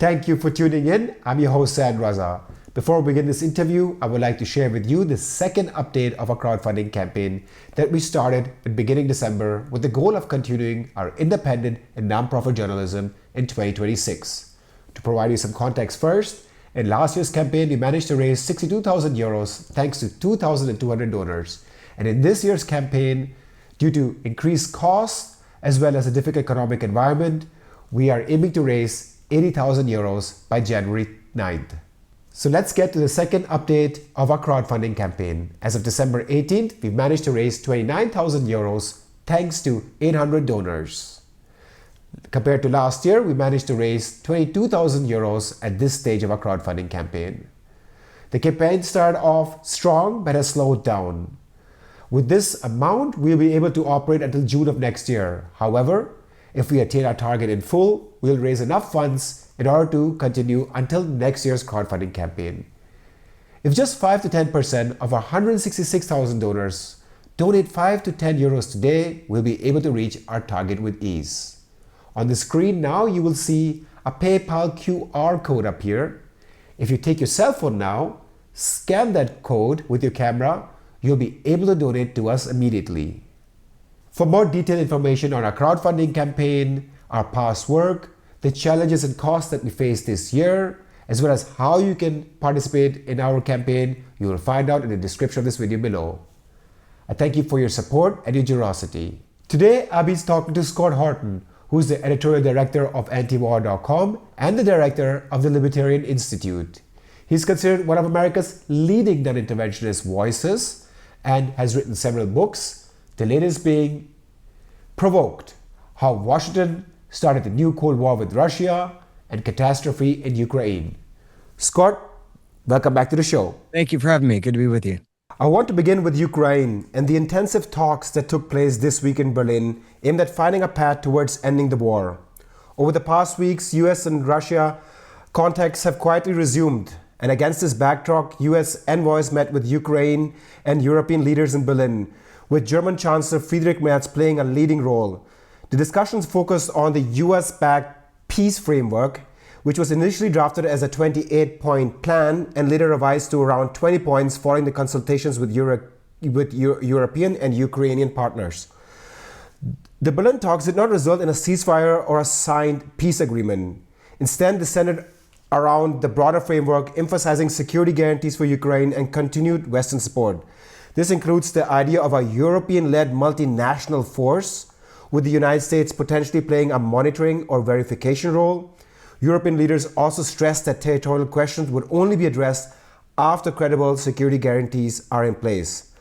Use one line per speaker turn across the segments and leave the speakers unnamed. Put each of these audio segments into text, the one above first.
Thank you for tuning in. I'm your host, Zain Raza. Before we begin this interview, I would like to share with you the second update of our crowdfunding campaign that we started in beginning December with the goal of continuing our independent and nonprofit journalism in 2026. To provide you some context first, in last year's campaign, we managed to raise 62,000 euros thanks to 2,200 donors. And in this year's campaign, due to increased costs as well as a difficult economic environment, we are aiming to raise 80,000 euros by January 9th. So let's get to the second update of our crowdfunding campaign. As of December 18th, we've managed to raise 29,000 euros thanks to 800 donors. Compared to last year, we managed to raise 22,000 euros at this stage of our crowdfunding campaign. The campaign started off strong but has slowed down. With this amount, we'll be able to operate until June of next year. However, if we attain our target in full, we'll raise enough funds in order to continue until next year's crowdfunding campaign. If just 5 to 10% of our 166,000 donors donate 5 to 10 euros today, we'll be able to reach our target with ease. On the screen now, you will see a PayPal QR code appear. If you take your cell phone now, scan that code with your camera, you'll be able to donate to us immediately. For more detailed information on our crowdfunding campaign, our past work, the challenges and costs that we faced this year, as well as how you can participate in our campaign, you will find out in the description of this video below. I thank you for your support and your generosity. Today, I'll be talking to Scott Horton, who is the editorial director of antiwar.com and the director of the Libertarian Institute. He's considered one of America's leading non-interventionist voices and has written several books, the latest being Provoked: How Washington Started the New Cold War with Russia and Catastrophe in Ukraine. Scott, welcome back to the show.
Thank you for having me. Good to be with you.
I want to begin with Ukraine and the intensive talks that took place this week in Berlin aimed at finding a path towards ending the war. Over the past weeks, US and Russia contacts have quietly resumed. And against this backdrop, US envoys met with Ukraine and European leaders in Berlin, with German Chancellor Friedrich Merz playing a leading role. The discussions focused on the US-backed peace framework, which was initially drafted as a 28-point plan and later revised to around 20 points following the consultations with European and Ukrainian partners. The Berlin talks did not result in a ceasefire or a signed peace agreement. Instead, they centered around the broader framework, emphasizing security guarantees for Ukraine and continued Western support. This includes the idea of a European-led multinational force, with the United States potentially playing a monitoring or verification role. European leaders also stressed that territorial questions would only be addressed after credible security guarantees are in place.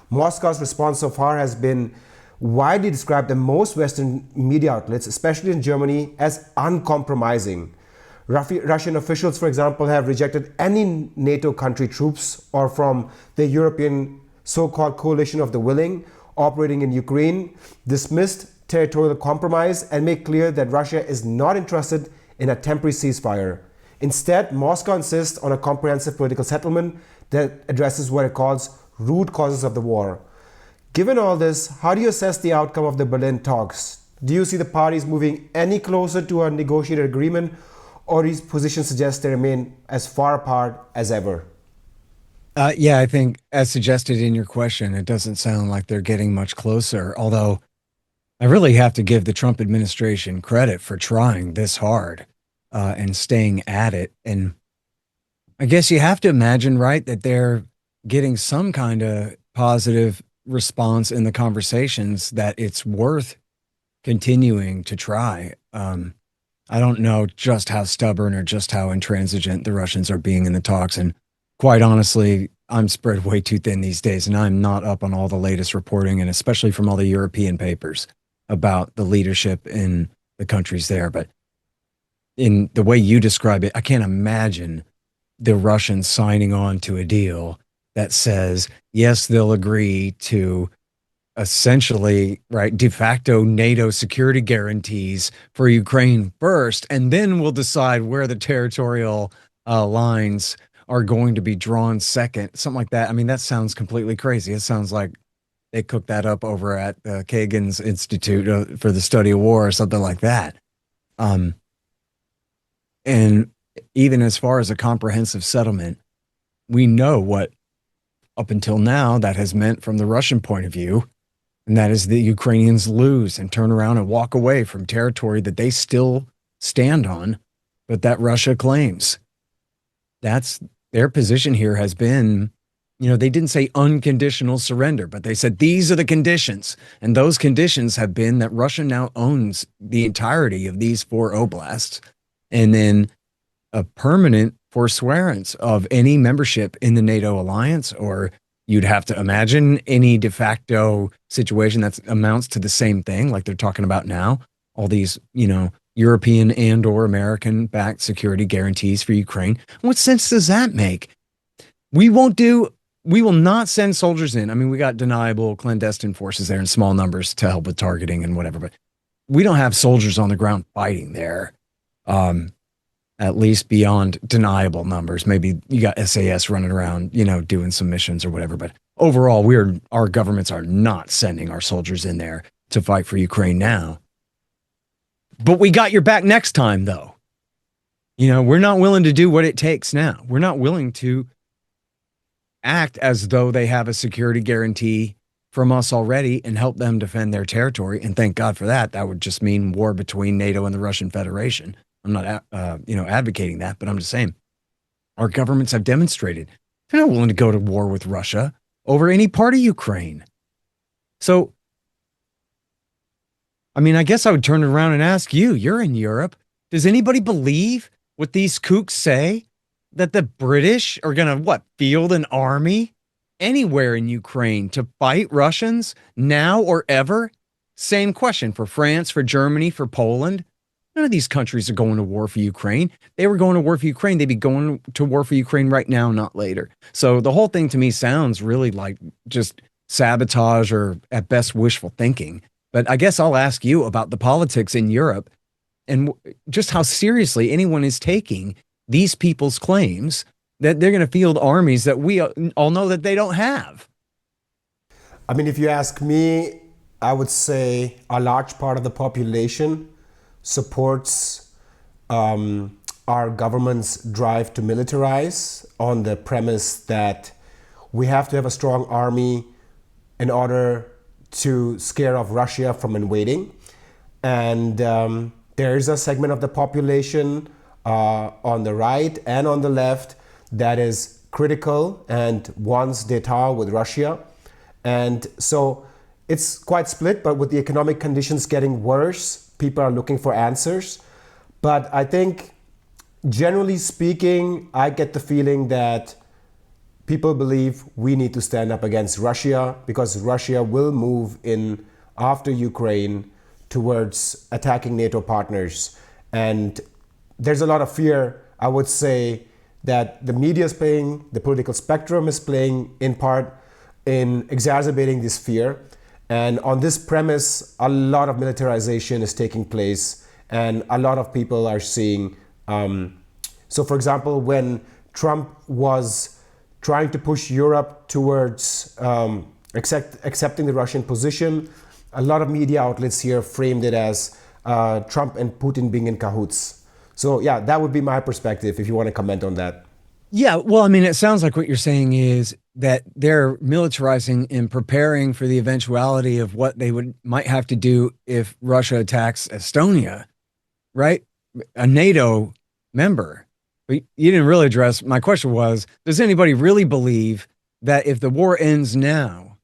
Moscow's response so far has been widely described in most Western media outlets, especially in Germany, as uncompromising. Russian officials, for example, have rejected any NATO country troops or from the European so-called coalition of the willing operating in Ukraine, dismissed territorial compromise, and made clear that Russia is not interested in a temporary ceasefire. Instead, Moscow insists on a comprehensive political settlement that addresses what it calls root causes of the war. Given all this, how do you assess the outcome of the Berlin talks? Do you see the parties moving any closer to a negotiated agreement, or these positions suggest they remain as far apart as ever?
Yeah, I think as suggested in your question, it doesn't sound like they're getting much closer, although I really have to give the Trump administration credit for trying this hard and staying at it. And I guess you have to imagine, right, that they're getting some kind of positive response in the conversations, that it's worth continuing to try. I don't know just how stubborn or just how intransigent the Russians are being in the talks. And quite honestly, I'm spread way too thin these days, and I'm not up on all the latest reporting, and especially from all the European papers about the leadership in the countries there. But in the way you describe it, I can't imagine the Russians signing on to a deal that says, yes, they'll agree to essentially, right, de facto NATO security guarantees for Ukraine first, and then we'll decide where the territorial lines are going to be drawn second, something like that. I mean, that sounds completely crazy. It sounds like they cooked that up over at Kagan's Institute for the Study of War or something like that. And even as far as a comprehensive settlement, we know what up until now that has meant from the Russian point of view, and that is the Ukrainians lose and turn around and walk away from territory that they still stand on, but that Russia claims. That's their position here has been, they didn't say unconditional surrender, but they said these are the conditions. And those conditions have been that Russia now owns the entirety of these 4 oblasts, and then a permanent forswearance of any membership in the NATO alliance, or you'd have to imagine any de facto situation that amounts to the same thing, like they're talking about now, all these, European and or American backed security guarantees for Ukraine. What sense does that make? We will not send soldiers in. I mean, we got deniable clandestine forces there in small numbers to help with targeting and whatever, but we don't have soldiers on the ground fighting there. At least beyond deniable numbers. Maybe you got SAS running around, doing some missions or whatever. But overall, our governments are not sending our soldiers in there to fight for Ukraine now. But we got your back next time, though. We're not willing to do what it takes now. We're not willing to act as though they have a security guarantee from us already and help them defend their territory. And thank God for that. That would just mean war between NATO and the Russian Federation. I'm not, advocating that, but I'm just saying our governments have demonstrated they're not willing to go to war with Russia over any part of Ukraine. So, I guess I would turn it around and ask you, you're in Europe. Does anybody believe what these kooks say? That the British are going to, field an army anywhere in Ukraine to fight Russians now or ever? Same question for France, for Germany, for Poland. None of these countries are going to war for Ukraine. They were going to war for Ukraine. They'd be going to war for Ukraine right now, not later. So the whole thing to me sounds really like just sabotage or at best wishful thinking. But I guess I'll ask you about the politics in Europe and just how seriously anyone is taking these people's claims that they're going to field armies that we all know that they don't have.
If you ask me, I would say a large part of the population supports our government's drive to militarize on the premise that we have to have a strong army in order to scare off Russia from invading. And there is a segment of the population on the right and on the left that is critical and wants détente with Russia. And so it's quite split, but with the economic conditions getting worse, people are looking for answers. But I think, generally speaking, I get the feeling that people believe we need to stand up against Russia because Russia will move in after Ukraine towards attacking NATO partners. And there's a lot of fear, I would say, that the media is playing, the political spectrum is playing in part in exacerbating this fear. And on this premise, a lot of militarization is taking place and a lot of people are seeing. So for example, when Trump was trying to push Europe towards accepting the Russian position, a lot of media outlets here framed it as Trump and Putin being in cahoots. So yeah, that would be my perspective if you want to comment on that.
Yeah, well, it sounds like what you're saying is that they're militarizing and preparing for the eventuality of what they might have to do if Russia attacks Estonia, right? A NATO member. But you didn't really address, my question was, does anybody really believe that if the war ends now,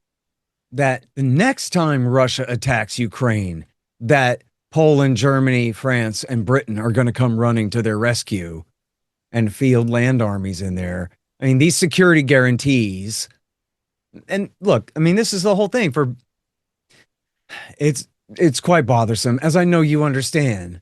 that the next time Russia attacks Ukraine, that Poland, Germany, France, and Britain are going to come running to their rescue and field land armies in there? These security guarantees, and look, this is the whole thing it's quite bothersome, as I know you understand.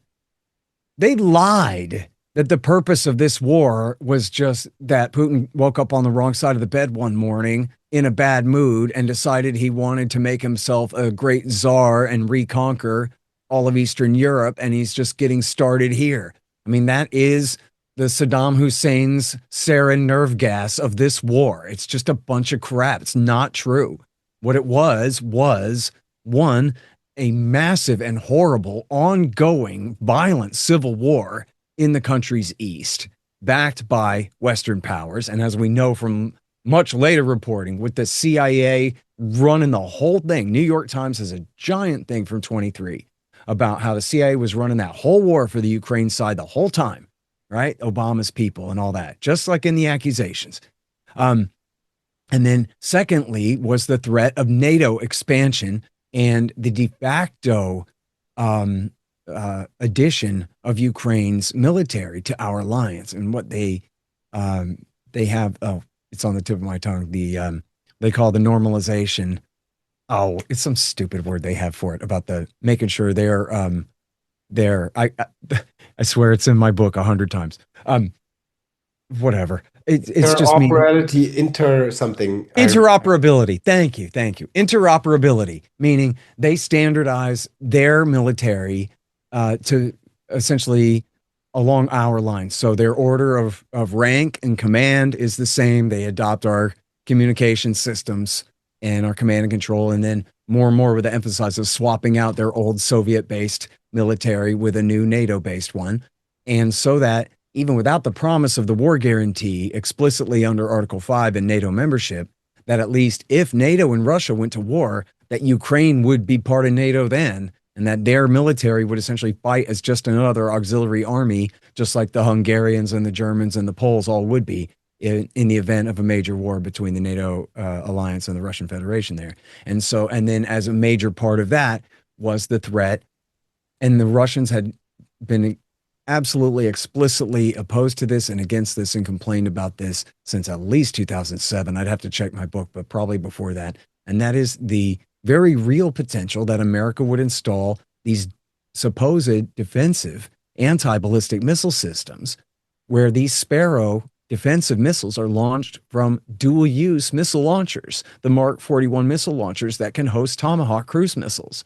They lied that the purpose of this war was just that Putin woke up on the wrong side of the bed one morning in a bad mood and decided he wanted to make himself a great czar and reconquer all of Eastern Europe, and he's just getting started here. That is the Saddam Hussein's sarin nerve gas of this war. It's just a bunch of crap. It's not true. What it was one, a massive and horrible, ongoing, violent civil war in the country's east. backed by Western powers. And as we know from much later reporting, with the CIA running the whole thing, New York Times has a giant thing from 23 about how the CIA was running that whole war for the Ukraine side the whole time, right? Obama's people and all that, just like in the accusations. And then secondly was the threat of NATO expansion and the de facto addition of Ukraine's military to our alliance. And what they have, oh, it's on the tip of my tongue, they call the normalization. Oh, it's some stupid word they have for it about the making sure I swear it's in my book 100 times. Whatever. It's just me. Interoperability. Thank you. Interoperability, meaning they standardize their military to essentially along our lines. So their order of rank and command is the same. They adopt our communication systems and our command and control, and then more and more with the emphasis of swapping out their old Soviet-based military with a new NATO-based one. And so that even without the promise of the war guarantee explicitly under Article 5 and NATO membership, that at least if NATO and Russia went to war, that Ukraine would be part of NATO then, and that their military would essentially fight as just another auxiliary army, just like the Hungarians and the Germans and the Poles all would be in the event of a major war between the NATO alliance and the Russian Federation there. And so, and then as a major part of that was the threat, and the Russians had been absolutely explicitly opposed to this and against this and complained about this since at least 2007. I'd have to check my book, but probably before that. And that is the very real potential that America would install these supposed defensive anti-ballistic missile systems, where these Sparrow defensive missiles are launched from dual-use missile launchers, the Mark 41 missile launchers that can host Tomahawk cruise missiles.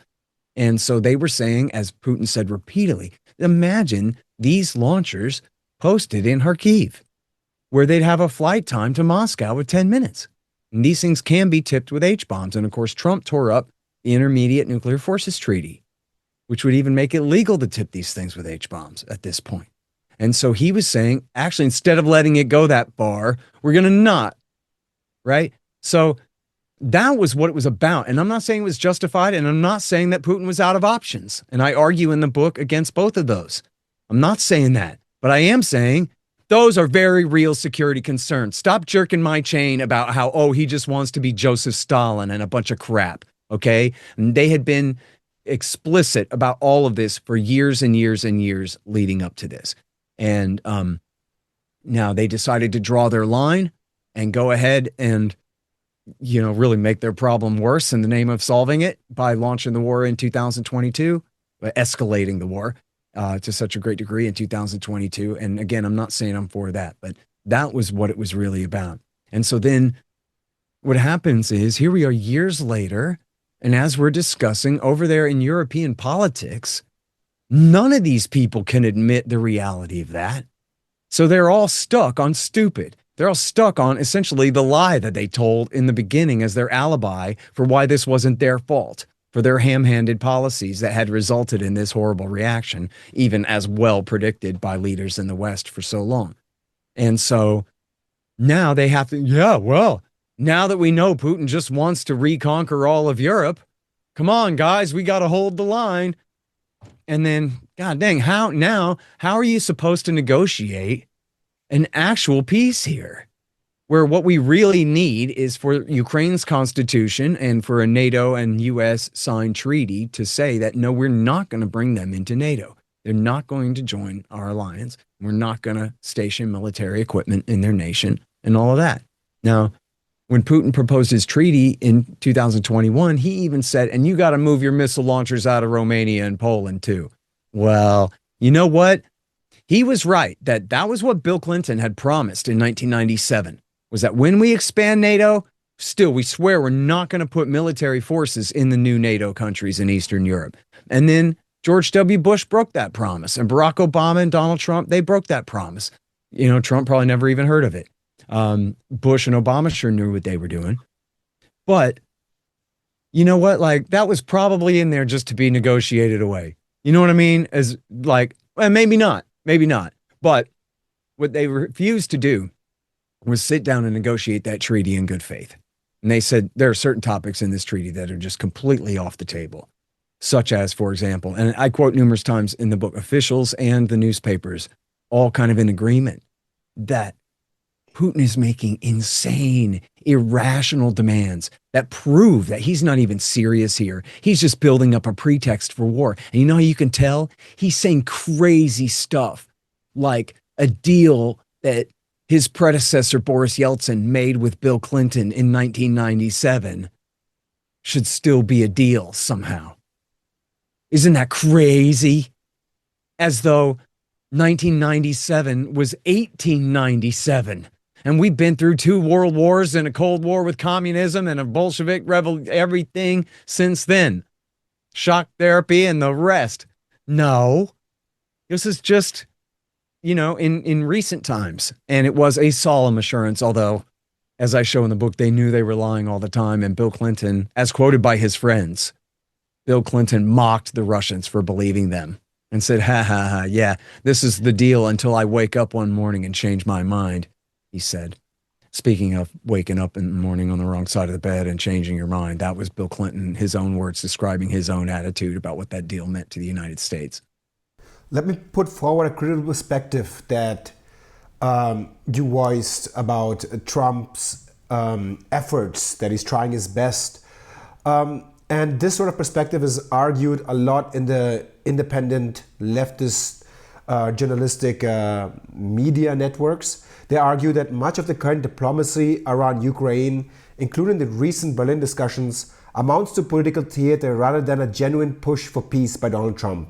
And so they were saying, as Putin said repeatedly, imagine these launchers posted in Kharkiv, where they'd have a flight time to Moscow of 10 minutes. And these things can be tipped with H-bombs. And of course, Trump tore up the Intermediate Nuclear Forces Treaty, which would even make it legal to tip these things with H-bombs at this point. And so he was saying, actually, instead of letting it go that far, we're going to not, right? So that was what it was about. And I'm not saying it was justified, and I'm not saying that Putin was out of options. And I argue in the book against both of those. I'm not saying that, but I am saying those are very real security concerns. Stop jerking my chain about how, oh, he just wants to be Joseph Stalin and a bunch of crap, okay? And they had been explicit about all of this for years and years and years leading up to this. And now they decided to draw their line and go ahead and, you know, really make their problem worse in the name of solving it by launching the war in 2022, escalating the war to such a great degree in 2022. And again, I'm not saying I'm for that, but that was what it was really about. And so then what happens is, here we are years later, and as we're discussing over there in European politics, none of these people can admit the reality of that. So they're all stuck on stupid. They're all stuck on essentially the lie that they told in the beginning as their alibi for why this wasn't their fault, for their ham-handed policies that had resulted in this horrible reaction, even as well predicted by leaders in the West for so long. And so now they have to, yeah, well, now that we know Putin just wants to reconquer all of Europe, come on, guys, we got to hold the line. And then, God dang, how are you supposed to negotiate an actual peace here, where what we really need is for Ukraine's constitution and for a NATO and U.S. signed treaty to say that, no, we're not going to bring them into NATO. They're not going to join our alliance. We're not going to station military equipment in their nation and all of that. Now, when Putin proposed his treaty in 2021, he even said, and you got to move your missile launchers out of Romania and Poland too. Well, you know what? He was right. That was what Bill Clinton had promised in 1997, was that when we expand NATO, still, we swear we're not going to put military forces in the new NATO countries in Eastern Europe. And then George W. Bush broke that promise, and Barack Obama and Donald Trump, they broke that promise. You know, Trump probably never even heard of it. Bush and Obama sure knew what they were doing. But you know what? Like, that was probably in there just to be negotiated away. You know what I mean? As like, well, maybe not. But What they refused to do was sit down and negotiate that treaty in good faith. And they said there are certain topics in this treaty that are just completely off the table, such as, for example, and I quote numerous times in the book, officials and the newspapers all kind of in agreement that Putin is making insane, irrational demands that prove that he's not even serious here. He's just building up a pretext for war. And you know how you can tell? He's saying crazy stuff like a deal that his predecessor, Boris Yeltsin, made with Bill Clinton in 1997 should still be a deal somehow. Isn't that crazy? As though 1997 was 1897. And we've been through 2 world wars and a Cold War with communism and a Bolshevik everything since then. Shock therapy and the rest. No, this is just, in recent times. And it was a solemn assurance, although, as I show in the book, they knew they were lying all the time. And Bill Clinton, as quoted by his friends, Bill Clinton mocked the Russians for believing them and said, ha, ha, ha, yeah, this is the deal until I wake up one morning and change my mind, he said. Speaking of waking up in the morning on the wrong side of the bed and changing your mind, that was Bill Clinton, his own words describing his own attitude about what that deal meant to the United States.
Let me put forward a critical perspective that you voiced about Trump's efforts, that he's trying his best. And this sort of perspective is argued a lot in the independent leftist journalistic media networks. They argue that much of the current diplomacy around Ukraine, including the recent Berlin discussions, amounts to political theater rather than a genuine push for peace by Donald Trump.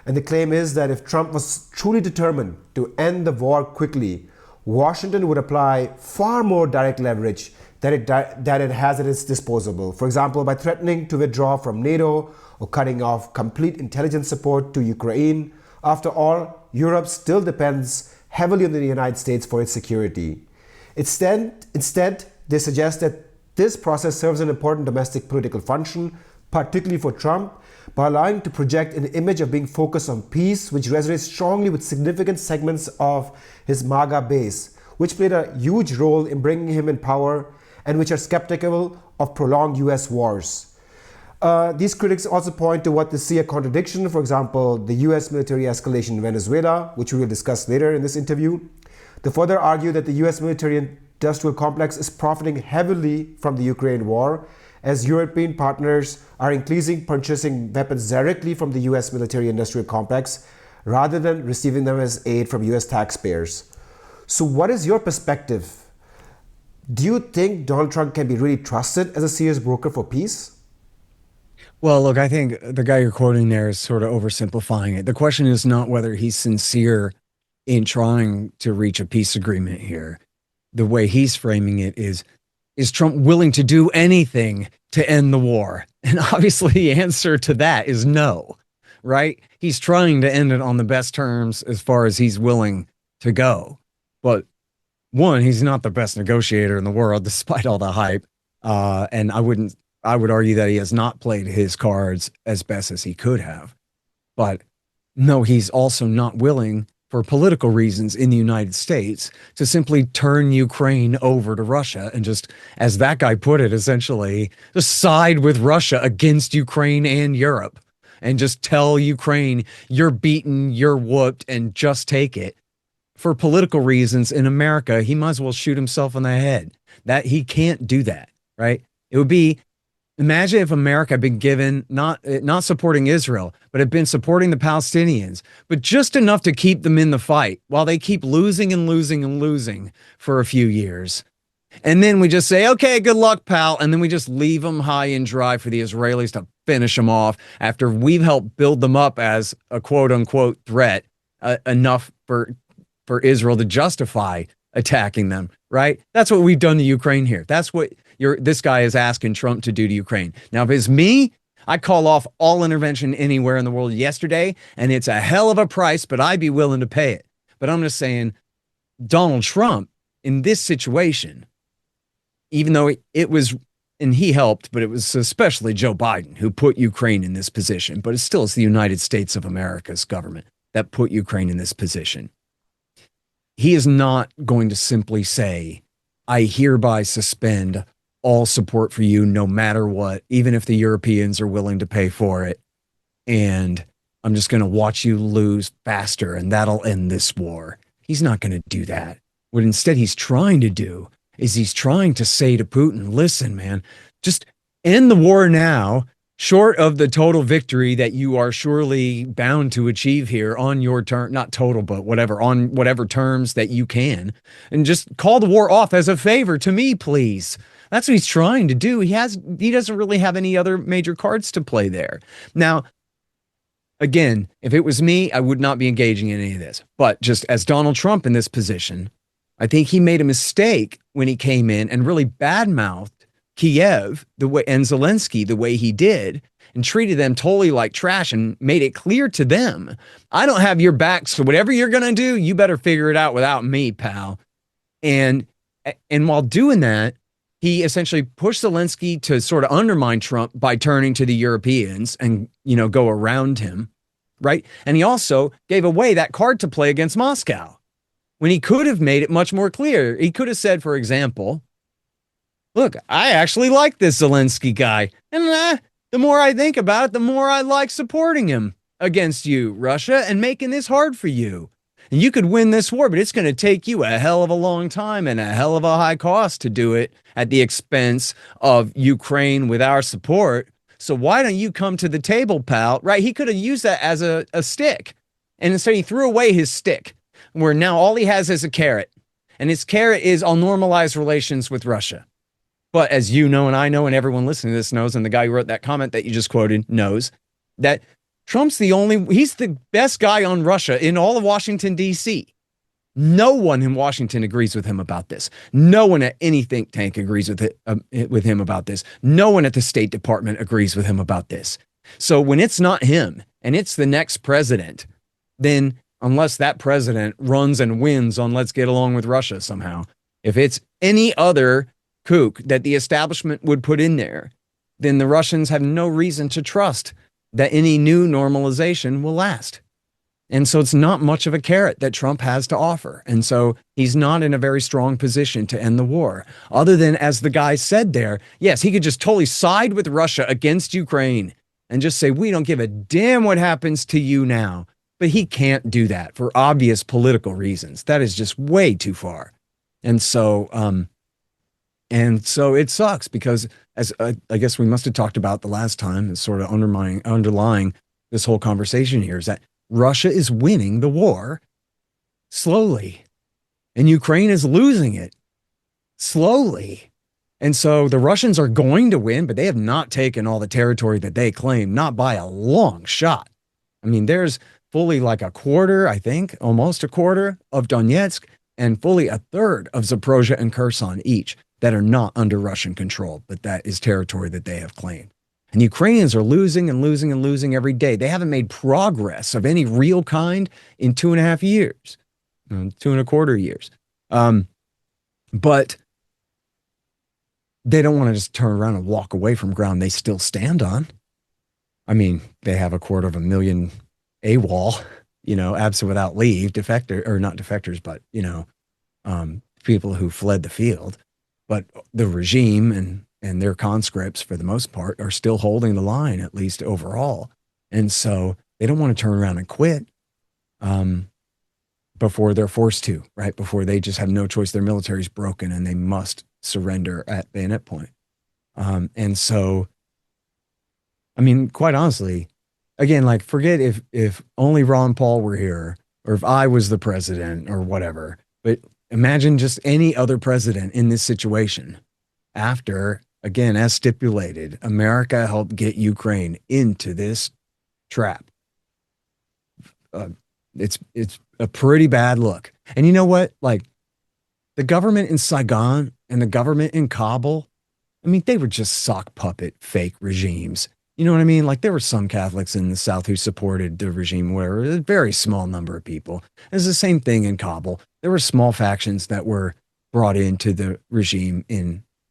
And the claim is that if Trump was truly determined to end the war quickly, Washington would apply far more direct leverage that it has at its disposal. For example, by threatening to withdraw from NATO or cutting off complete intelligence support to Ukraine. After all, Europe still depends heavily on the United States for its security. Instead, they suggest that this process serves an important domestic political function, particularly for Trump, by allowing to project an image of being focused on peace, which resonates strongly with significant segments of his MAGA base, which played a huge role in bringing him in power and which are skeptical of prolonged US wars. These critics also point to what they see a contradiction, for example, the US military escalation in Venezuela, which we will discuss later in this interview. They further argue that the US military industrial complex is profiting heavily from the Ukraine war, as European partners are increasingly purchasing weapons directly from the US military industrial complex rather than receiving them as aid from US taxpayers. So what is your perspective? Do you think Donald Trump can be really trusted as a serious broker for peace?
Well, look, I think the guy you're quoting there is sort of oversimplifying it. The question is not whether he's sincere in trying to reach a peace agreement here. The way he's framing it is Trump willing to do anything to end the war? And obviously the answer to that is no, right? He's trying to end it on the best terms as far as he's willing to go. But one, he's not the best negotiator in the world, despite all the hype. And I would argue that he has not played his cards as best as he could have. But no, he's also not willing, for political reasons in the United States, to simply turn Ukraine over to Russia and just, as that guy put it, essentially just side with Russia against Ukraine and Europe and just tell Ukraine, you're beaten, you're whooped, and just take it. For political reasons in America, he might as well shoot himself in the head. That he can't do that, right? It would be, imagine if America had been given not supporting Israel, but had been supporting the Palestinians, but just enough to keep them in the fight while they keep losing and losing and losing for a few years. And then we just say, okay, good luck, pal. And then we just leave them high and dry for the Israelis to finish them off after we've helped build them up as a quote unquote threat, enough for Israel to justify attacking them, right? That's what we've done to Ukraine here. That's what this guy is asking Trump to do to Ukraine. Now, if it's me, I call off all intervention anywhere in the world yesterday, and it's a hell of a price, but I'd be willing to pay it. But I'm just saying, Donald Trump, in this situation, even though it was, and he helped, but it was especially Joe Biden who put Ukraine in this position, but it's the United States of America's government that put Ukraine in this position. he is not going to simply say, I hereby suspend all support for you no matter what, even if the Europeans are willing to pay for it. And I'm just going to watch you lose faster and that'll end this war. He's not going to do that. What instead he's trying to do is he's trying to say to Putin, listen, man, just end the war now, short of the total victory that you are surely bound to achieve here on your term, not total, but whatever, on whatever terms that you can, and just call the war off as a favor to me, please. That's what he's trying to do. He doesn't really have any other major cards to play there. Now, again, if it was me, I would not be engaging in any of this. But just as Donald Trump in this position, I think he made a mistake when he came in and really badmouthed Kiev the way and Zelensky the way he did and treated them totally like trash and made it clear to them, I don't have your back, so whatever you're going to do, you better figure it out without me, pal. And while doing that, he essentially pushed Zelensky to sort of undermine Trump by turning to the Europeans and, go around him, right? And he also gave away that card to play against Moscow when he could have made it much more clear. He could have said, for example, look, I actually like this Zelensky guy. And the more I think about it, the more I like supporting him against you, Russia, and making this hard for you. And you could win this war, but it's going to take you a hell of a long time and a hell of a high cost to do it at the expense of Ukraine with our support. So why don't you come to the table, pal? Right? He could have used that as a stick. And instead he threw away his stick, where now all he has is a carrot. And his carrot is, I'll normalize relations with Russia. But as you know, and I know, and everyone listening to this knows, and the guy who wrote that comment that you just quoted knows, that Trump's he's the best guy on Russia in all of Washington, D.C. No one in Washington agrees with him about this. No one at any think tank agrees with him about this. No one at the State Department agrees with him about this. So when it's not him and it's the next president, then unless that president runs and wins on let's get along with Russia somehow, if it's any other kook that the establishment would put in there, then the Russians have no reason to trust that any new normalization will last. And so it's not much of a carrot that Trump has to offer. And so he's not in a very strong position to end the war. Other than, as the guy said there, yes, he could just totally side with Russia against Ukraine and just say, we don't give a damn what happens to you now. But he can't do that for obvious political reasons. That is just way too far. And so it sucks because, as I guess we must have talked about the last time, is sort of underlying this whole conversation here, is that Russia is winning the war slowly, and Ukraine is losing it slowly. And so the Russians are going to win, but they have not taken all the territory that they claim, not by a long shot. I mean, there's fully like a quarter, I think, almost a quarter of Donetsk, and fully a third of Zaporozhye and Kherson each that are not under Russian control, but that is territory that they have claimed. And Ukrainians are losing and losing and losing every day. They haven't made progress of any real kind in 2.5 years, 2.25 years. But they don't want to just turn around and walk away from ground they still stand on. I mean, they have 250,000 AWOL, absent without leave, defector, or not defectors, but, people who fled the field. But the regime and their conscripts, for the most part, are still holding the line, at least overall. And so they don't want to turn around and quit before they're forced to, right? Before they just have no choice. Their military's broken and they must surrender at bayonet point. And so, I mean, quite honestly, again, like, forget if only Ron Paul were here, or if I was the president or whatever, but imagine just any other president in this situation after, again, as stipulated, America helped get Ukraine into this trap. It's a pretty bad look. And you know what? Like, the government in Saigon and the government in Kabul, I mean, they were just sock puppet fake regimes. You know what I mean? Like, there were some Catholics in the South who supported the regime, where a very small number of people. It's the same thing in Kabul. There were small factions that were brought into the regime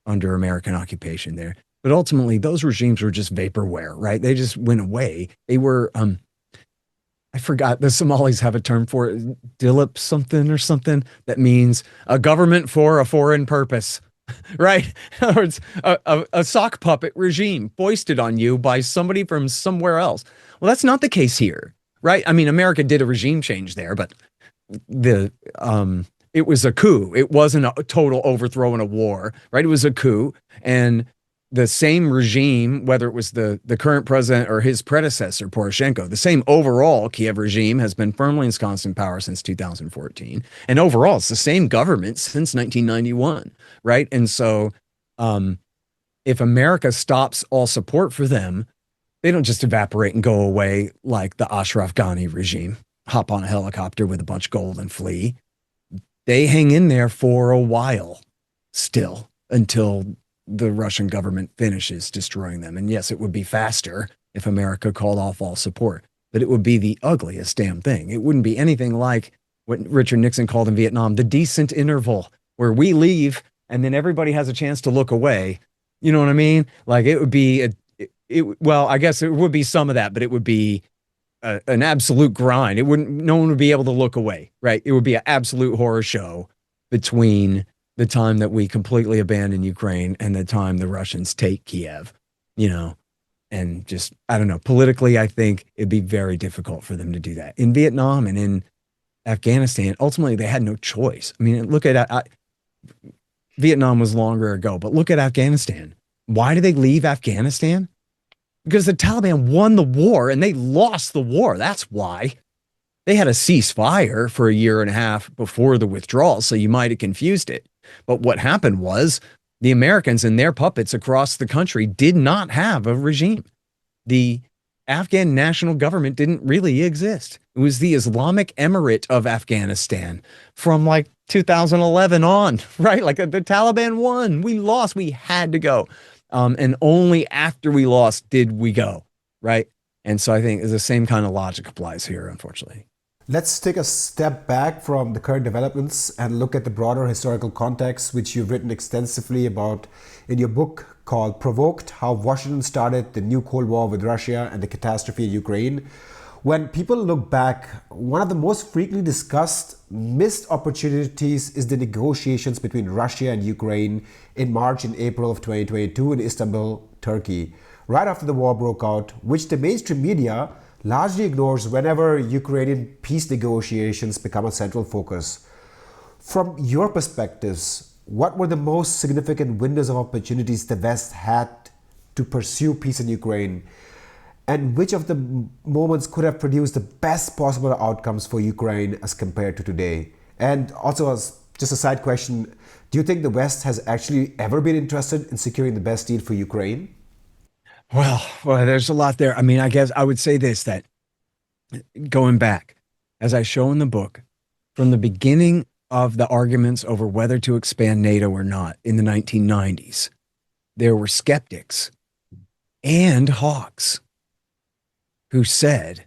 under American occupation there. But ultimately, those regimes were just vaporware, right? They just went away. They were, I forgot, the Somalis have a term for it, dilip something or something, that means a government for a foreign purpose, right? In other words, a sock puppet regime foisted on you by somebody from somewhere else. Well, that's not the case here, right? I mean, America did a regime change there, but the it was a coup. It wasn't a total overthrow in a war, right? It was a coup, and the same regime, whether it was the current president or his predecessor, Poroshenko, the same overall Kiev regime has been firmly ensconced in power since 2014. And overall, it's the same government since 1991, right? And so if America stops all support for them, they don't just evaporate and go away like the Ashraf Ghani regime, hop on a helicopter with a bunch of gold and flee. They hang in there for a while still until the Russian government finishes destroying them. And yes, it would be faster if America called off all support, but it would be the ugliest damn thing. It wouldn't be anything like what Richard Nixon called in Vietnam, the decent interval, where we leave and then everybody has a chance to look away. You know what I mean? Like it would be, well, I guess it would be some of that, but it would be an absolute grind. No one would be able to look away, right? It would be an absolute horror show between the time that we completely abandon Ukraine and the time the Russians take Kiev, and just, I don't know, politically, I think it'd be very difficult for them to do that. In Vietnam and in Afghanistan, ultimately, they had no choice. I mean, look at, Vietnam was longer ago, but look at Afghanistan. Why did they leave Afghanistan? Because the Taliban won the war and they lost the war. That's why. They had a ceasefire for a year and a half before the withdrawal, so you might have confused it. But what happened was the Americans and their puppets across the country did not have a regime. The Afghan national government didn't really exist. It was the Islamic Emirate of Afghanistan from like 2011 on, right? Like the Taliban won. We lost. We had to go. And only after we lost did we go, right? And so I think the same kind of logic applies here, unfortunately.
Let's take a step back from the current developments and look at the broader historical context, which you've written extensively about in your book called Provoked: How Washington Started the New Cold War with Russia and the Catastrophe in Ukraine. When people look back, one of the most frequently discussed missed opportunities is the negotiations between Russia and Ukraine in March and April of 2022 in Istanbul, Turkey, right after the war broke out, which the mainstream media largely ignores whenever Ukrainian peace negotiations become a central focus. From your perspectives, what were the most significant windows of opportunities the West had to pursue peace in Ukraine? And which of the moments could have produced the best possible outcomes for Ukraine as compared to today? And also, as just a side question, do you think the West has actually ever been interested in securing the best deal for Ukraine?
Well, there's a lot there. I mean, I guess I would say this, that going back, as I show in the book, from the beginning of the arguments over whether to expand NATO or not in the 1990s, there were skeptics and hawks who said,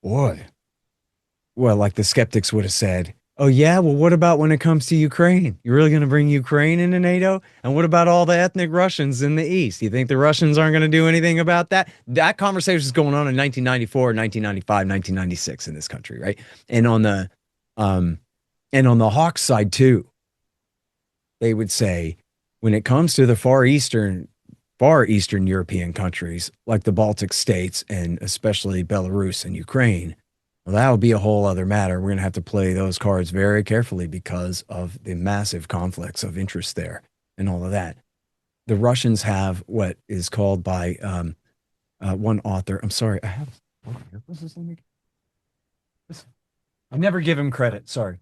boy, well, like the skeptics would have said, oh yeah, well, what about when it comes to Ukraine? You're really going to bring Ukraine into NATO? And what about all the ethnic Russians in the East? You think the Russians aren't going to do anything about that? That conversation is going on in 1994, 1995, 1996 in this country, right? And on the Hawk side too, they would say, when it comes to the far Eastern European countries, like the Baltic states and especially Belarus and Ukraine, well, that would be a whole other matter. We're going to have to play those cards very carefully because of the massive conflicts of interest there and all of that. The Russians have what is called by one author. I'm sorry, I have. What's his name? I never give him credit. Sorry,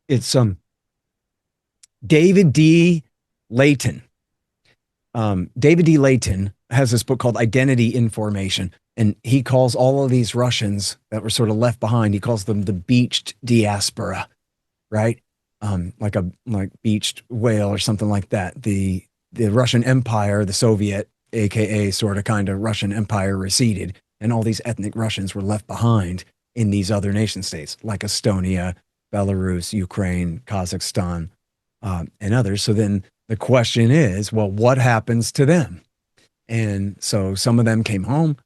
it's David D. Layton. David D. Layton has this book called Identity Information. And he calls all of these Russians that were sort of left behind, he calls them the beached diaspora, right? Like beached whale or something like that. The Russian Empire, the Soviet, AKA sort of kind of Russian Empire, receded, and all these ethnic Russians were left behind in these other nation states like Estonia, Belarus, Ukraine, Kazakhstan, and others. So then the question is, well, what happens to them? And so some of them came home,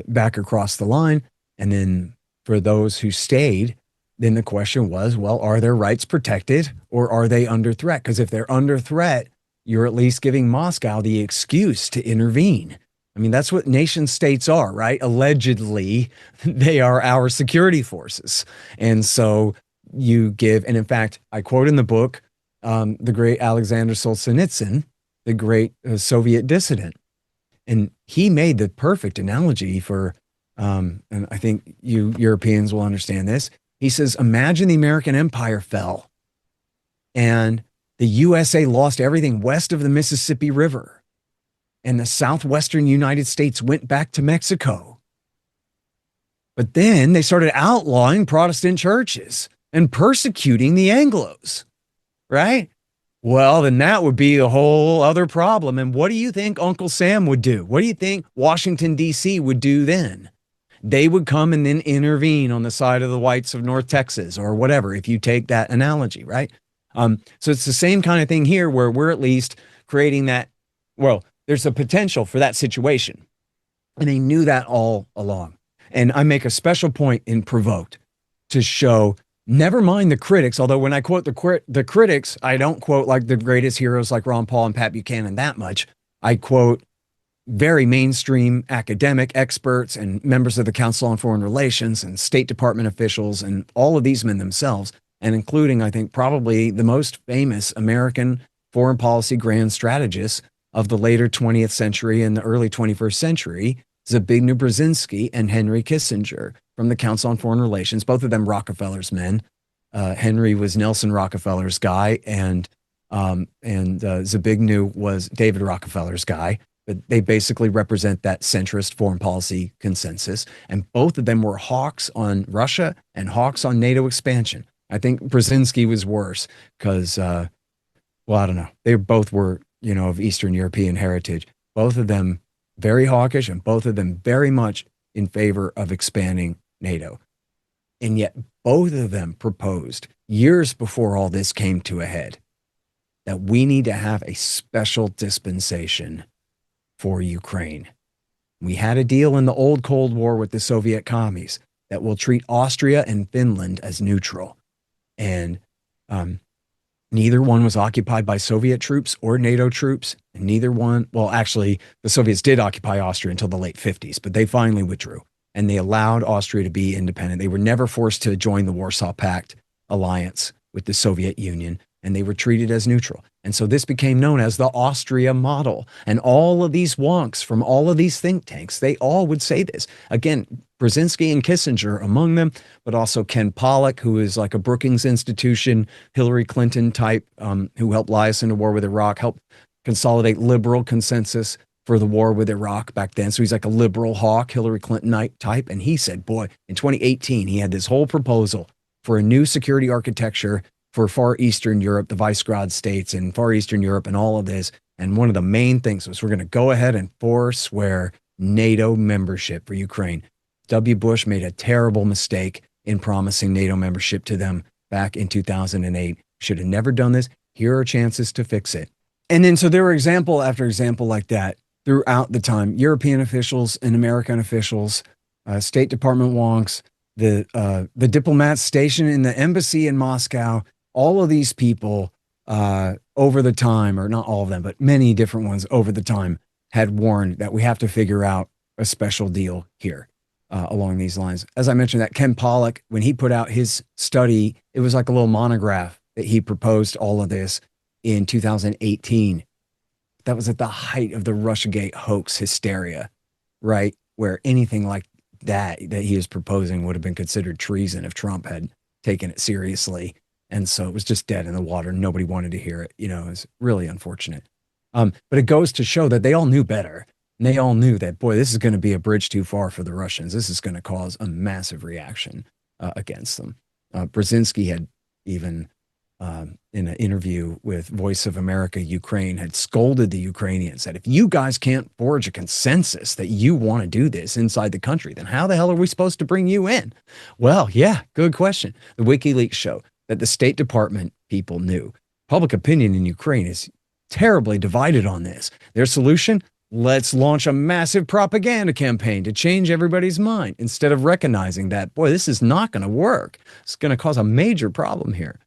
back across the line, and then for those who stayed, then the question was, well, are their rights protected or are they under threat? Because if they're under threat, you're at least giving Moscow the excuse to intervene. I mean, that's what nation states are, right? Allegedly, they are our security forces. And so you give, and in fact, I quote in the book, the great Alexander Solzhenitsyn, the great Soviet dissident. And he made the perfect analogy for, and I think you Europeans will understand this. He says, imagine the American empire fell and the USA lost everything west of the Mississippi River and the southwestern United States went back to Mexico. But then they started outlawing Protestant churches and persecuting the Anglos, right? Well, then that would be a whole other problem. And what do you think Uncle Sam would do? What do you think Washington, D.C. would do then? They would come and then intervene on the side of the whites of North Texas or whatever, if you take that analogy, right? So it's the same kind of thing here where we're at least creating that, well, there's a potential for that situation. And they knew that all along. And I make a special point in Provoked to show, never mind the critics, although when I quote the critics, I don't quote like the greatest heroes like Ron Paul and Pat Buchanan that much. I quote very mainstream academic experts and members of the Council on Foreign Relations and State Department officials and all of these men themselves, and including, I think, probably the most famous American foreign policy grand strategists of the later 20th century and the early 21st century, Zbigniew Brzezinski and Henry Kissinger from the Council on Foreign Relations, both of them Rockefeller's men. Henry was Nelson Rockefeller's guy, and Zbigniew was David Rockefeller's guy. But they basically represent that centrist foreign policy consensus. And both of them were hawks on Russia and hawks on NATO expansion. I think Brzezinski was worse because, well, I don't know. They both were, of Eastern European heritage. Both of them very hawkish and both of them very much in favor of expanding NATO. And yet both of them proposed years before all this came to a head that we need to have a special dispensation for Ukraine. We had a deal in the old Cold War with the Soviet commies that will treat Austria and Finland as neutral. And neither one was occupied by Soviet troops or NATO troops. And neither one, well, actually, the Soviets did occupy Austria until the late 50s, but they finally withdrew. And they allowed Austria to be independent. They were never forced to join the Warsaw Pact alliance with the Soviet Union, and they were treated as neutral. And so this became known as the Austria model. And all of these wonks from all of these think tanks, they all would say this. Again, Brzezinski and Kissinger among them, but also Ken Pollack, who is like a Brookings Institution, Hillary Clinton type, who helped lie us into war with Iraq, helped consolidate liberal consensus for the war with Iraq back then. So he's like a liberal hawk, Hillary Clinton type. And he said, boy, in 2018, he had this whole proposal for a new security architecture for Far Eastern Europe, the Visegrad states in Far Eastern Europe and all of this. And one of the main things was we're going to go ahead and forswear NATO membership for Ukraine. W. Bush made a terrible mistake in promising NATO membership to them back in 2008. Should have never done this. Here are chances to fix it. And then so there were example after example like that throughout the time. European officials and American officials, State Department wonks, the diplomats stationed in the embassy in Moscow, all of these people over the time, or not all of them, but many different ones over the time had warned that we have to figure out a special deal here along these lines. As I mentioned, that Ken Pollack, when he put out his study, it was like a little monograph that he proposed all of this in 2018. That was at the height of the Russiagate hoax hysteria, right? Where anything like that he is proposing would have been considered treason if Trump had taken it seriously. And so it was just dead in the water. Nobody wanted to hear it. It was really unfortunate. But it goes to show that they all knew better. And they all knew that, boy, this is going to be a bridge too far for the Russians. This is going to cause a massive reaction against them. Brzezinski had even, in an interview with Voice of America Ukraine, had scolded the Ukrainians that if you guys can't forge a consensus that you want to do this inside the country, then how the hell are we supposed to bring you in? Well, yeah, good question. The WikiLeaks show that the State Department people knew. Public opinion in Ukraine is terribly divided on this. Their solution, let's launch a massive propaganda campaign to change everybody's mind instead of recognizing that, boy, this is not going to work. It's going to cause a major problem here.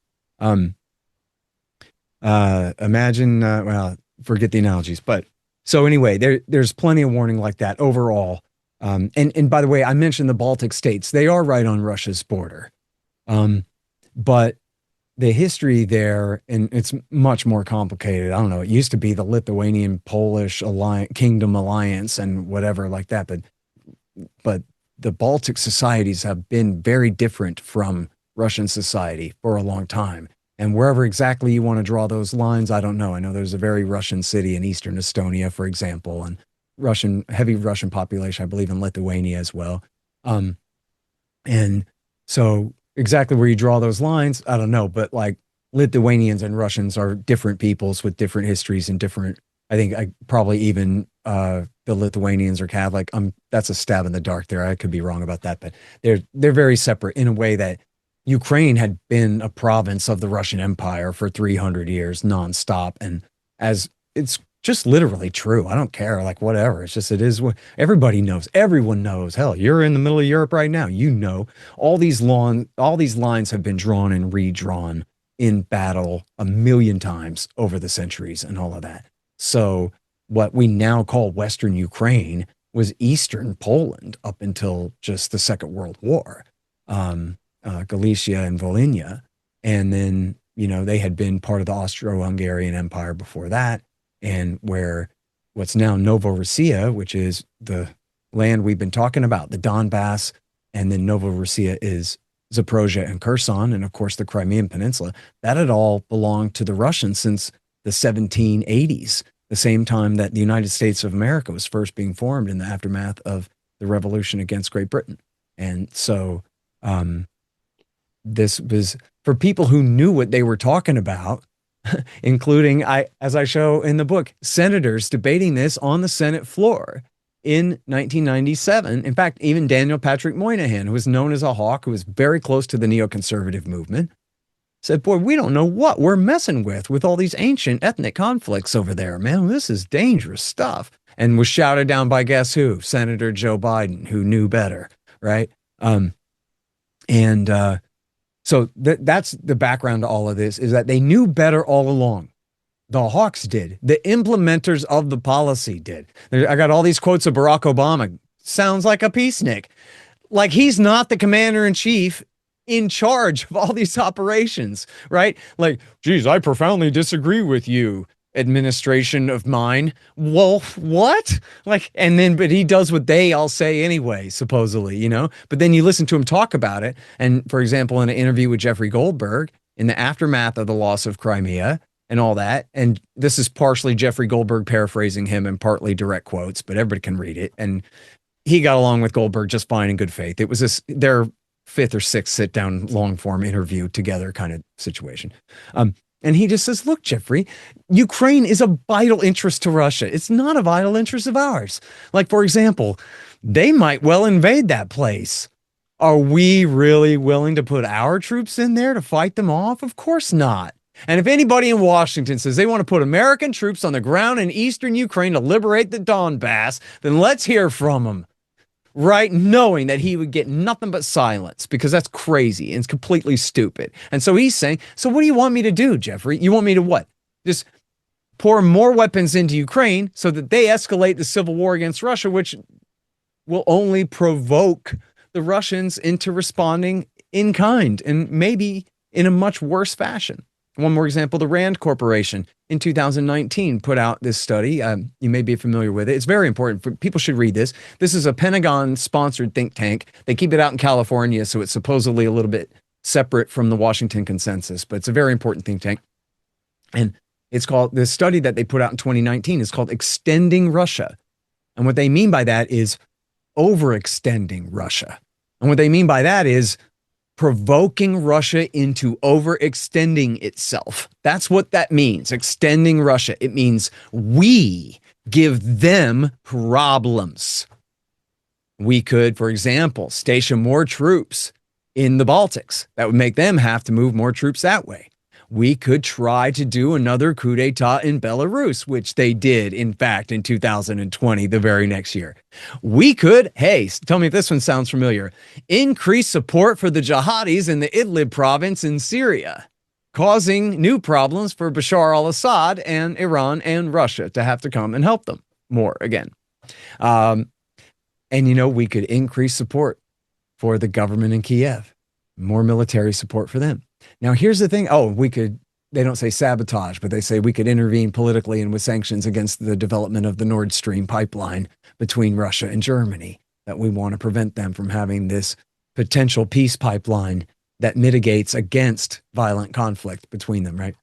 Imagine, well, forget the analogies, but so anyway, there's plenty of warning like that overall. And by the way, I mentioned the Baltic states. They are right on Russia's border. But the history there, and it's much more complicated. I don't know. It used to be the Lithuanian-Polish Kingdom Alliance and whatever like that. But the Baltic societies have been very different from Russian society for a long time. And wherever exactly you want to draw those lines, I don't know. I know there's a very Russian city in eastern Estonia, for example, and heavy Russian population, I believe, in Lithuania as well. And so exactly where you draw those lines, I don't know. But like Lithuanians and Russians are different peoples with different histories and different. I think probably even the Lithuanians are Catholic. That's a stab in the dark there. I could be wrong about that, but they're very separate in a way that Ukraine had been a province of the Russian Empire for 300 years nonstop. And as it's just literally true. I don't care. Like, whatever. It's just, it is what everybody knows. Everyone knows. Hell, you're in the middle of Europe right now. You know, all these lines have been drawn and redrawn in battle a million times over the centuries and all of that. So what we now call Western Ukraine was Eastern Poland up until just the Second World War. Galicia and Volhynia. And then, you know, they had been part of the Austro-Hungarian Empire before that. And where what's now Novorossiya, which is the land we've been talking about, the Donbass, and then Novorossiya is Zaporozhye and Kherson, and of course the Crimean Peninsula, that had all belonged to the Russians since the 1780s, the same time that the United States of America was first being formed in the aftermath of the revolution against Great Britain. And so this was for people who knew what they were talking about, including, as I show in the book, senators debating this on the Senate floor in 1997. In fact, even Daniel Patrick Moynihan, who was known as a hawk, who was very close to the neoconservative movement, said, boy, we don't know what we're messing with all these ancient ethnic conflicts over there, man. This is dangerous stuff. And was shouted down by guess who? Senator Joe Biden, who knew better, right? So that's the background to all of this, is that they knew better all along. The hawks did. The implementers of the policy did. I got all these quotes of Barack Obama. Sounds like a peacenik. Like he's not the commander-in-chief in charge of all these operations, right? Like, geez, I profoundly disagree with you, administration of mine. Well, what? Like, and then, but he does what they all say anyway, supposedly, you know? But then you listen to him talk about it. And for example, in an interview with Jeffrey Goldberg, in the aftermath of the loss of Crimea and all that, and this is partially Jeffrey Goldberg paraphrasing him and partly direct quotes, but everybody can read it. And he got along with Goldberg just fine in good faith. It was their fifth or sixth sit down long form interview together kind of situation. And he just says, look, Jeffrey, Ukraine is a vital interest to Russia. It's not a vital interest of ours. Like, for example, they might well invade that place. Are we really willing to put our troops in there to fight them off? Of course not. And if anybody in Washington says they want to put American troops on the ground in eastern Ukraine to liberate the Donbass, then let's hear from them. Right, knowing that he would get nothing but silence, because that's crazy and it's completely stupid. And so he's saying, so what do you want me to do, Jeffrey? You want me to what? Just pour more weapons into Ukraine so that they escalate the civil war against Russia, which will only provoke the Russians into responding in kind and maybe in a much worse fashion. One more example, the Rand Corporation in 2019 put out this study. You may be familiar with it. It's very important. People should read this. This is a Pentagon-sponsored think tank. They keep it out in California, so it's supposedly a little bit separate from the Washington consensus, but it's a very important think tank. And it's called, the study that they put out in 2019 is called Extending Russia. And what they mean by that is overextending Russia. And what they mean by that is provoking Russia into overextending itself. That's what that means, extending Russia. It means we give them problems. We could, for example, station more troops in the Baltics. That would make them have to move more troops that way. we could try to do another coup d'etat in Belarus, which they did, in fact, in 2020, the very next year. We could, hey, tell me if this one sounds familiar, increase support for the jihadis in the Idlib province in Syria, causing new problems for Bashar al-Assad and Iran and Russia to have to come and help them more again. And, we could increase support for the government in Kiev, more military support for them. Now, here's the thing. They don't say sabotage, but they say we could intervene politically and with sanctions against the development of the Nord Stream pipeline between Russia and Germany, that we want to prevent them from having this potential peace pipeline that mitigates against violent conflict between them, right?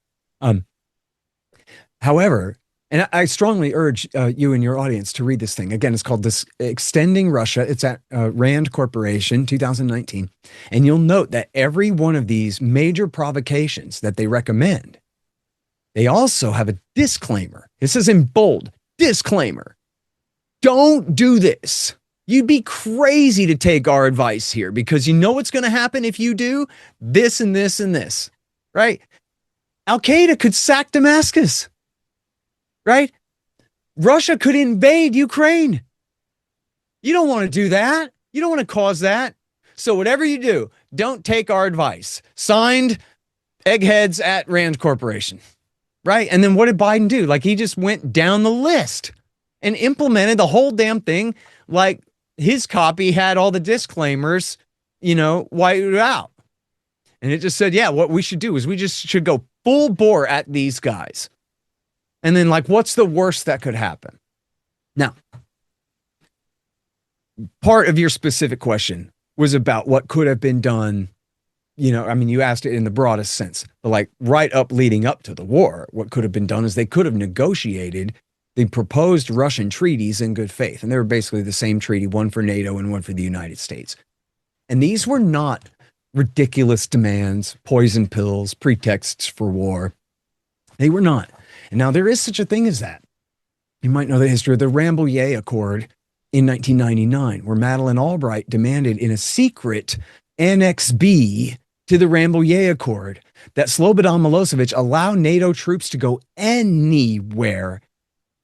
However, and I strongly urge you and your audience to read this thing. Again, it's called Extending Russia. It's at Rand Corporation, 2019. And you'll note that every one of these major provocations that they recommend, they also have a disclaimer. This is in bold, disclaimer. Don't do this. You'd be crazy to take our advice here, because you know what's going to happen if you do this and this and this, right? Al-Qaeda could sack Damascus. Right? Russia could invade Ukraine. You don't want to do that. You don't want to cause that. So whatever you do, don't take our advice. Signed, eggheads at Rand Corporation. Right? And then what did Biden do? Like, he just went down the list and implemented the whole damn thing. Like, his copy had all the disclaimers, wiped out. And it just said, yeah, what we should do is we just should go full bore at these guys. And then, what's the worst that could happen? Now, part of your specific question was about what could have been done. You asked it in the broadest sense, but right up leading up to the war, what could have been done is they could have negotiated the proposed Russian treaties in good faith. And they were basically the same treaty, one for NATO and one for the United States. And these were not ridiculous demands, poison pills, pretexts for war. They were not. And now there is such a thing as that. You might know the history of the Rambouillet Accord in 1999, where Madeleine Albright demanded in a secret Annex B to the Rambouillet Accord that Slobodan Milosevic allow NATO troops to go anywhere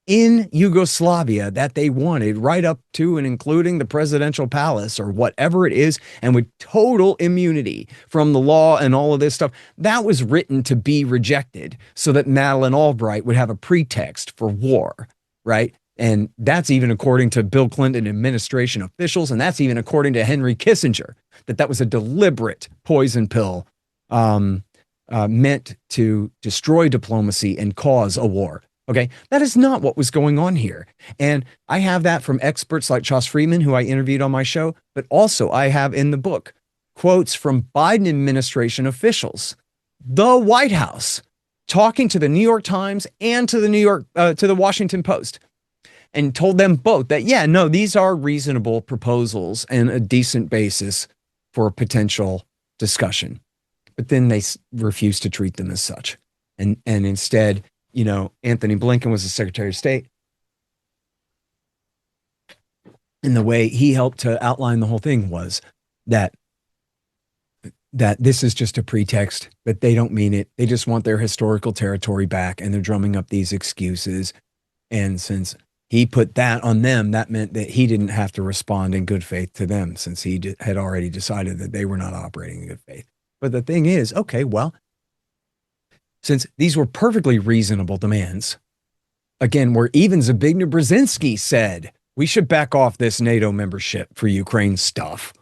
in Yugoslavia that they wanted, right up to and including the presidential palace or whatever it is, and with total immunity from the law and all of this stuff. That was written to be rejected so that Madeleine Albright would have a pretext for war, right? And that's even according to Bill Clinton administration officials, and that's even according to Henry Kissinger, that was a deliberate poison pill meant to destroy diplomacy and cause a war. Okay, that is not what was going on here. And I have that from experts like Josh Friedman, who I interviewed on my show, but also I have in the book quotes from Biden administration officials, the White House, talking to the New York Times and to the Washington Post, and told them both that, yeah, no, these are reasonable proposals and a decent basis for a potential discussion. But then they refused to treat them as such. And instead, Anthony Blinken was the Secretary of State. And the way he helped to outline the whole thing was that this is just a pretext, but they don't mean it. They just want their historical territory back, and they're drumming up these excuses. And since he put that on them, that meant that he didn't have to respond in good faith to them, since he had already decided that they were not operating in good faith. But the thing is, okay, well, since these were perfectly reasonable demands, again, where even Zbigniew Brzezinski said, we should back off this NATO membership for Ukraine stuff.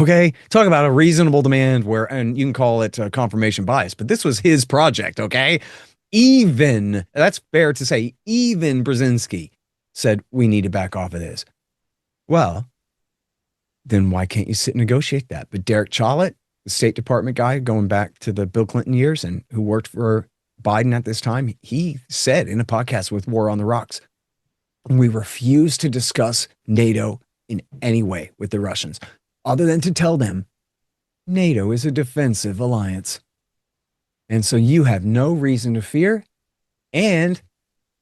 Okay, talk about a reasonable demand and you can call it confirmation bias, but this was his project, okay? That's fair to say, even Brzezinski said, we need to back off of this. Well, then why can't you sit and negotiate that? But Derek Chollet, the State Department guy going back to the Bill Clinton years and who worked for Biden at this time, he said in a podcast with War on the Rocks, we refuse to discuss NATO in any way with the Russians, other than to tell them NATO is a defensive alliance. And so you have no reason to fear. And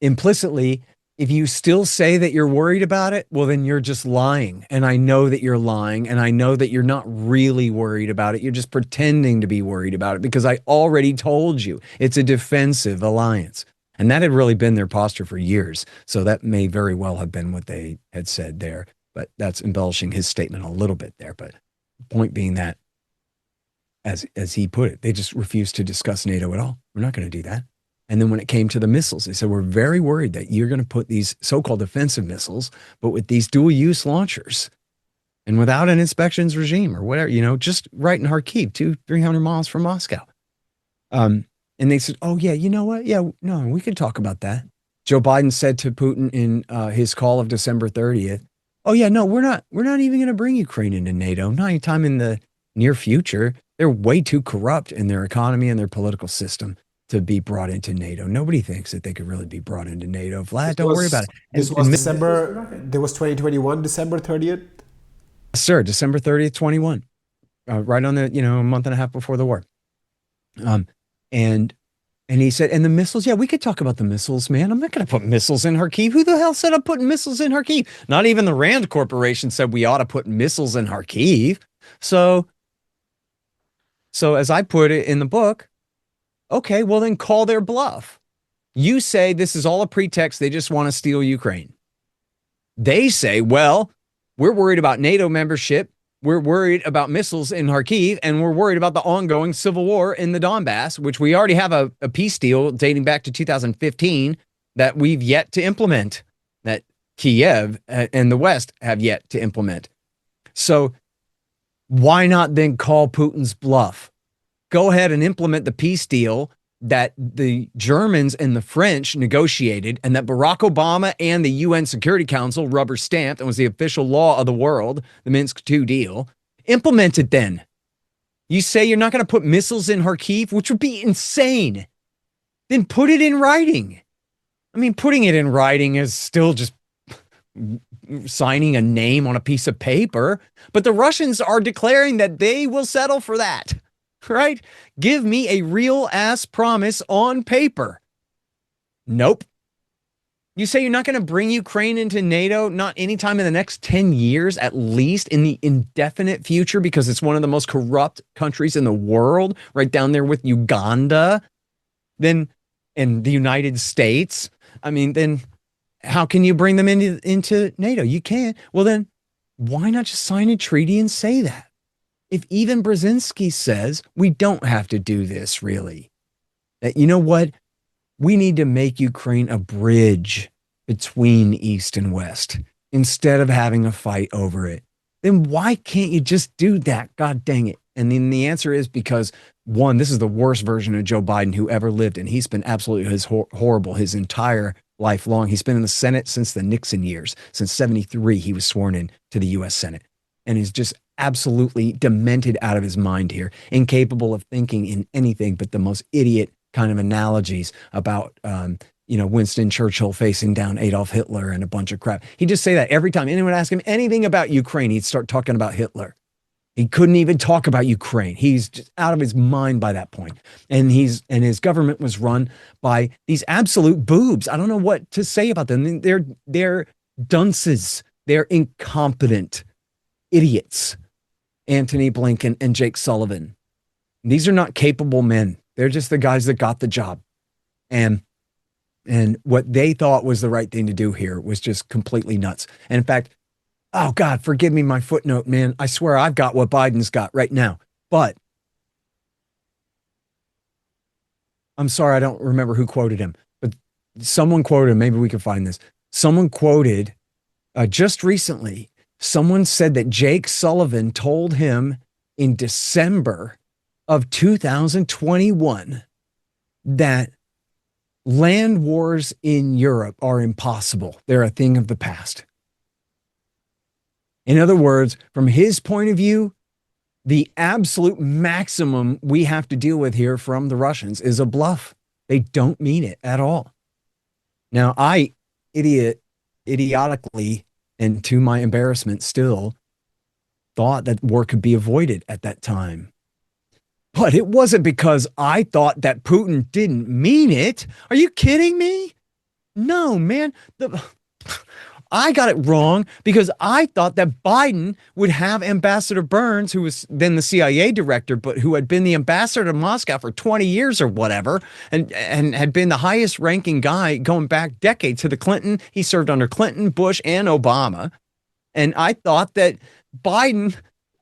implicitly, if you still say that you're worried about it, well, then you're just lying. And I know that you're lying. And I know that you're not really worried about it. You're just pretending to be worried about it because I already told you it's a defensive alliance. And that had really been their posture for years. So that may very well have been what they had said there. But that's embellishing his statement a little bit there. But point being that, as he put it, they just refused to discuss NATO at all. We're not going to do that. And then when it came to the missiles, they said, we're very worried that you're going to put these so-called offensive missiles, but with these dual-use launchers and without an inspections regime or whatever, just right in Kharkiv, 200-300 miles from Moscow. And they said, oh, yeah, you know what? Yeah, no, we could talk about that. Joe Biden said to Putin in his call of December 30th, oh, yeah, no, we're not even going to bring Ukraine into NATO, not anytime in the near future. They're way too corrupt in their economy and their political system to be brought into NATO. Nobody thinks that they could really be brought into NATO. Vlad, don't worry about it.
This was December, there was 2021, December 30th?
Sir, December 30th, 21. Right on the, a month and a half before the war. And he said, and the missiles, yeah, we could talk about the missiles, man. I'm not going to put missiles in Kharkiv. Who the hell said I'm putting missiles in Kharkiv? Not even the Rand Corporation said we ought to put missiles in Kharkiv. So as I put it in the book, okay, well then call their bluff. You say this is all a pretext. They just want to steal Ukraine. They say, well, we're worried about NATO membership. We're worried about missiles in Kharkiv, and we're worried about the ongoing civil war in the Donbass, which we already have a peace deal dating back to 2015 that we've yet to implement, that Kiev and the West have yet to implement. So why not then call Putin's bluff? Go ahead and implement the peace deal that the Germans and the French negotiated and that Barack Obama and the UN Security Council rubber stamped and was the official law of the world, the Minsk II deal. Implement it then. You say you're not going to put missiles in Kharkiv, which would be insane. Then put it in writing. I mean, putting it in writing is still just signing a name on a piece of paper, but the Russians are declaring that they will settle for that. Right? Give me a real ass promise on paper. Nope. You say you're not going to bring Ukraine into NATO, not anytime in the next 10 years, at least in the indefinite future, because it's one of the most corrupt countries in the world, right down there with Uganda, then, and the United States. I mean, then how can you bring them into NATO? You can't. Well, then why not just sign a treaty and say that? If even Brzezinski says we don't have to do this, really, that, you know what, we need to make Ukraine a bridge between East and West instead of having a fight over it, then why can't you just do that? God dang it. And then the answer is because, one, this is the worst version of Joe Biden who ever lived, and he's been absolutely horrible his entire life long. He's been in the Senate since the Nixon years. Since 73, he was sworn in to the U.S. Senate, and he's just absolutely demented out of his mind here, incapable of thinking in anything but the most idiot kind of analogies about, Winston Churchill facing down Adolf Hitler and a bunch of crap. He'd just say that every time anyone asked him anything about Ukraine, he'd start talking about Hitler. He couldn't even talk about Ukraine. He's just out of his mind by that point. And his government was run by these absolute boobs. I don't know what to say about them. They're dunces. They're incompetent idiots. Antony Blinken and Jake Sullivan. These are not capable men. They're just the guys that got the job. And what they thought was the right thing to do here was just completely nuts. And in fact, oh God, forgive me my footnote, man. I swear I've got what Biden's got right now. But I'm sorry, I don't remember who quoted him, but someone quoted him. Maybe we can find this. Someone quoted just recently, someone said that Jake Sullivan told him in December of 2021 that land wars in Europe are impossible. They're a thing of the past. In other words, from his point of view, the absolute maximum we have to deal with here from the Russians is a bluff. They don't mean it at all. Now, I idiotically, and to my embarrassment still, thought that war could be avoided at that time. But it wasn't because I thought that Putin didn't mean it. Are you kidding me? No, man. I got it wrong because I thought that Biden would have Ambassador Burns, who was then the CIA director, but who had been the ambassador to Moscow for 20 years or whatever, and had been the highest ranking guy going back decades to the Clinton. He served under Clinton, Bush, and Obama. And I thought that Biden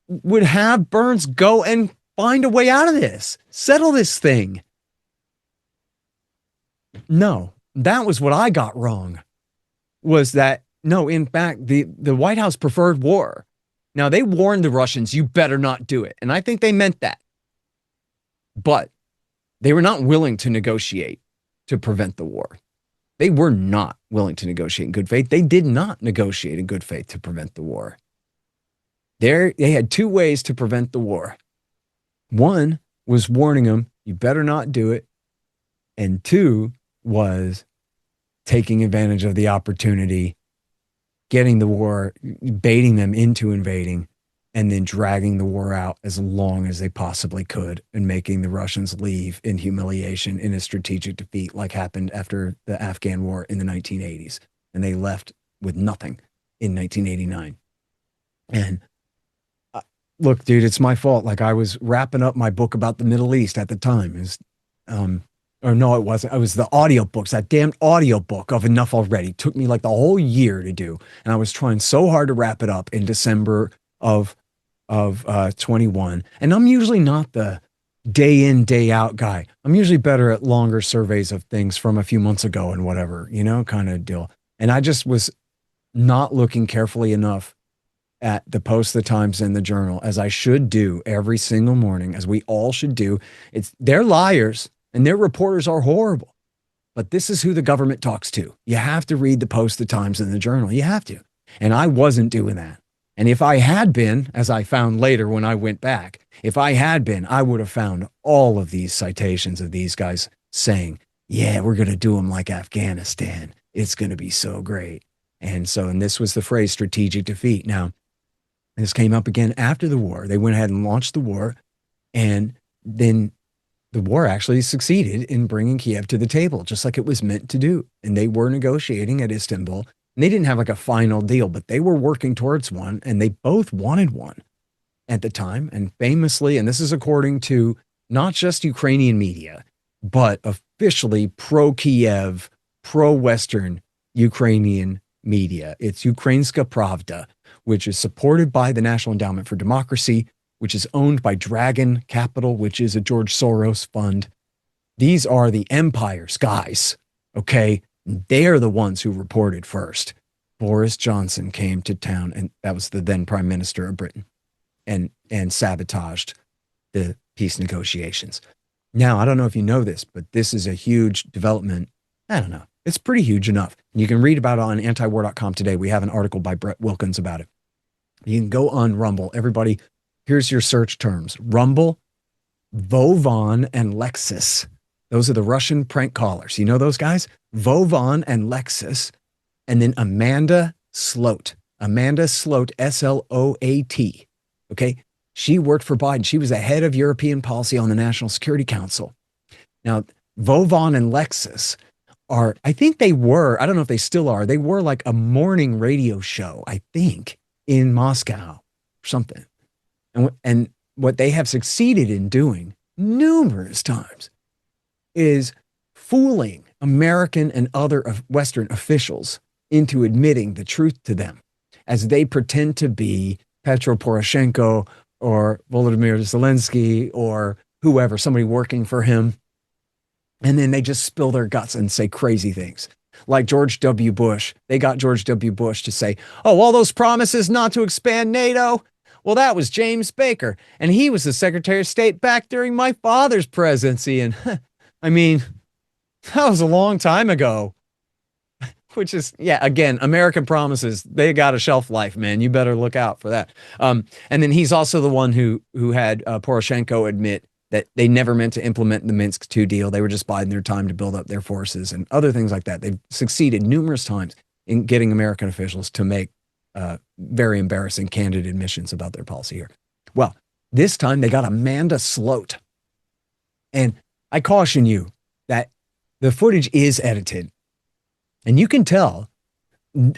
would have Burns go and find a way out of this, settle this thing. No, that was what I got wrong, was that, no, in fact, the White House preferred war. Now, they warned the Russians, you better not do it. And I think they meant that. But they were not willing to negotiate to prevent the war. They were not willing to negotiate in good faith. They did not negotiate in good faith to prevent the war. They had two ways to prevent the war. One was warning them, you better not do it. And two was taking advantage of the opportunity, getting the war, baiting them into invading, and then dragging the war out as long as they possibly could and making the Russians leave in humiliation, in a strategic defeat, like happened after the Afghan war in the 1980s. And they left with nothing in 1989. And look, dude, it's my fault. Like, I was wrapping up my book about the Middle East at the time. Or no, it wasn't. It was the audiobooks, that damned audiobook of Enough Already. It took me like the whole year to do. And I was trying so hard to wrap it up in December of 21. And I'm usually not the day in, day out guy. I'm usually better at longer surveys of things from a few months ago and whatever, kind of deal. And I just was not looking carefully enough at the Post, the Times, and the Journal, as I should do every single morning, as we all should do. They're liars and their reporters are horrible. But this is who the government talks to. You have to read the Post, the Times, and the Journal. You have to. And I wasn't doing that. And if I had been, as I found later when I went back, if I had been, I would have found all of these citations of these guys saying, yeah, we're going to do them like Afghanistan. It's going to be so great. And this was the phrase strategic defeat. Now, this came up again after the war. They went ahead and launched the war. And then the war actually succeeded in bringing Kiev to the table, just like it was meant to do. And they were negotiating at Istanbul. And they didn't have like a final deal, but they were working towards one. And they both wanted one at the time. And famously, and this is according to not just Ukrainian media, but officially pro-Kiev, pro-Western Ukrainian media. It's Ukrainska Pravda, which is supported by the National Endowment for Democracy, which is owned by Dragon Capital, which is a George Soros fund. These are the empire's guys, okay? They are the ones who reported first. Boris Johnson came to town, and that was the then Prime Minister of Britain, and sabotaged the peace negotiations. Now, I don't know if you know this, but this is a huge development. I don't know. It's pretty huge enough. You can read about it on antiwar.com today. We have an article by Brett Wilkins about it. You can go on Rumble. Everybody, here's your search terms. Rumble, Vovon, and Lexus. Those are the Russian prank callers. You know those guys? Vovon and Lexus. And then Amanda Sloat. Amanda Sloat, S-L-O-A-T. Okay? She worked for Biden. She was the head of European policy on the National Security Council. Now, Vovon and Lexus are, I think they were, I don't know if they still are, they were like a morning radio show, I think, in Moscow or something. And what they have succeeded in doing numerous times is fooling American and other Western officials into admitting the truth to them as they pretend to be Petro Poroshenko or Volodymyr Zelensky or whoever, somebody working for him. And then they just spill their guts and say crazy things. Like George W. Bush. They got George W. Bush to say, oh, all those promises not to expand NATO? Well, that was James Baker. And he was the Secretary of State back during my father's presidency. And I mean, that was a long time ago. Which is, yeah, again, American promises, they got a shelf life, man. You better look out for that. And then he's also the one who had Poroshenko admit that they never meant to implement the Minsk II deal. They were just biding their time to build up their forces and other things like that. They've succeeded numerous times in getting American officials to make very embarrassing, candid admissions about their policy here. Well, this time they got Amanda Sloat. And I caution you that the footage is edited. And you can tell,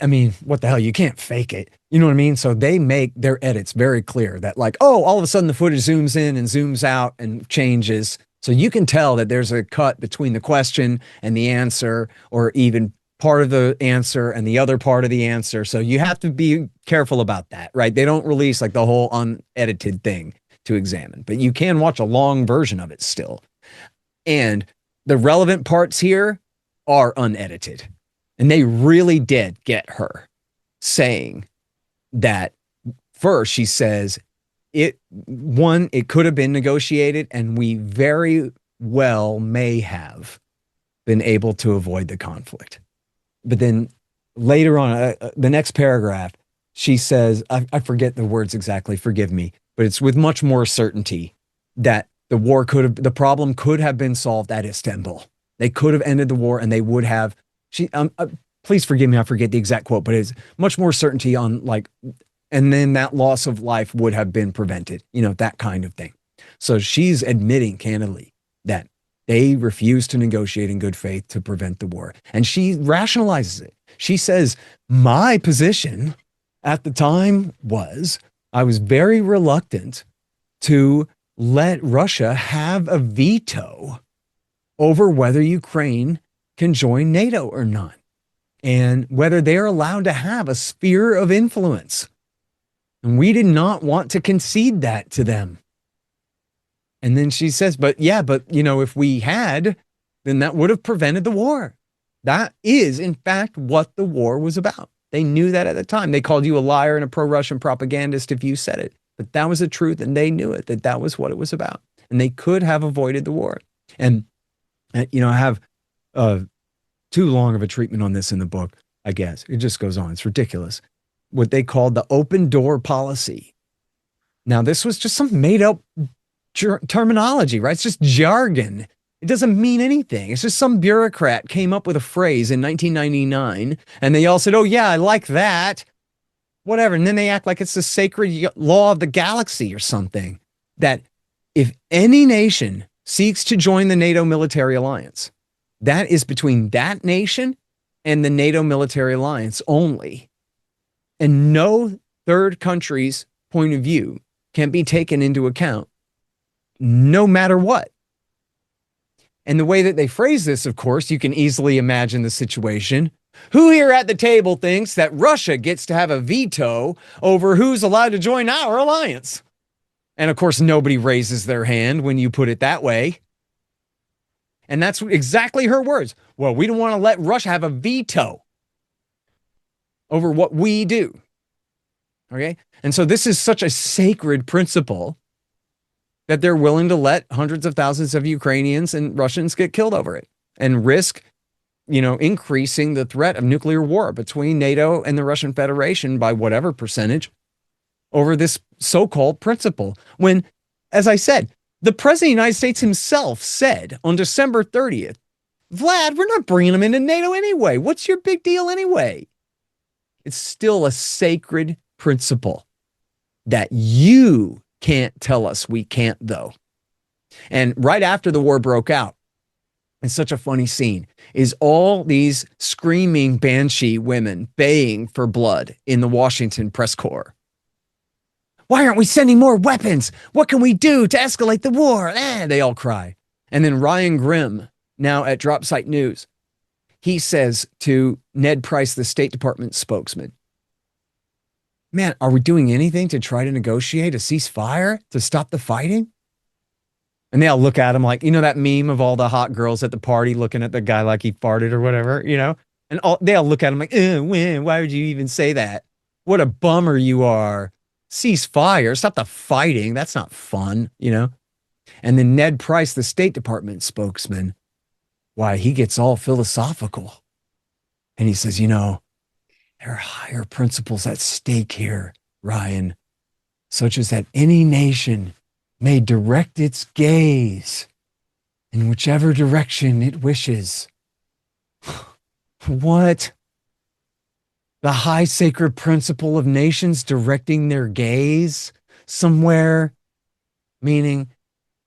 I mean, what the hell? You can't fake it. You know what I mean? So they make their edits very clear that, like, oh, all of a sudden the footage zooms in and zooms out and changes. So you can tell that there's a cut between the question and the answer, or even part of the answer and the other part of the answer. So you have to be careful about that, right? They don't release like the whole unedited thing to examine, but you can watch a long version of it still. And the relevant parts here are unedited. And they really did get her saying that. First, she says, it could have been negotiated, and we very well may have been able to avoid the conflict. But then later on, the next paragraph, she says, I forget the words exactly, forgive me, but it's with much more certainty that the problem could have been solved at Istanbul. They could have ended the war, and they would have, please forgive me, I forget the exact quote, but it's much more certainty on, like, and then that loss of life would have been prevented, that kind of thing. So she's admitting candidly that they refused to negotiate in good faith to prevent the war. And she rationalizes it. She says, my position at the time was I was very reluctant to let Russia have a veto over whether Ukraine can join NATO or not, and whether they're allowed to have a sphere of influence. And we did not want to concede that to them. And then she says, but if we had, then that would have prevented the war. That is, in fact, what the war was about. They knew that at the time. They called you a liar and a pro-Russian propagandist if you said it. But that was the truth, and they knew it, that was what it was about. And they could have avoided the war. And, I have too long of a treatment on this in the book, I guess. It just goes on. It's ridiculous. What they called the open door policy. Now, this was just some made up terminology, right? It's just jargon. It doesn't mean anything. It's just some bureaucrat came up with a phrase in 1999, and they all said, oh, yeah, I like that. Whatever. And then they act like it's the sacred law of the galaxy or something, that if any nation seeks to join the NATO military alliance, that is between that nation and the NATO military alliance only. And no third country's point of view can be taken into account, no matter what. And the way that they phrase this, of course, you can easily imagine the situation. Who here at the table thinks that Russia gets to have a veto over who's allowed to join our alliance? And of course, nobody raises their hand when you put it that way. And that's exactly her words. Well, we don't want to let Russia have a veto over what we do. Okay? And so this is such a sacred principle that they're willing to let hundreds of thousands of Ukrainians and Russians get killed over it and risk, increasing the threat of nuclear war between NATO and the Russian Federation by whatever percentage over this so-called principle. When, as I said, the President of the United States himself said on December 30th, Vlad, we're not bringing him into NATO anyway. What's your big deal anyway? It's still a sacred principle that you can't tell us we can't, though. And right after the war broke out, it's such a funny scene, is all these screaming banshee women baying for blood in the Washington press corps. Why aren't we sending more weapons? What can we do to escalate the war? They all cry. And then Ryan Grimm, now at Drop Site News, he says to Ned Price, the State Department spokesman, man, are we doing anything to try to negotiate a ceasefire to stop the fighting? And they all look at him like, that meme of all the hot girls at the party looking at the guy like he farted or whatever, and they all look at him like, why would you even say that? What a bummer you are. Ceasefire, stop the fighting. That's not fun, And then Ned Price, the State Department spokesman, why, he gets all philosophical. And he says, there are higher principles at stake here, Ryan, such as that any nation may direct its gaze in whichever direction it wishes. What? The high sacred principle of nations directing their gaze somewhere, meaning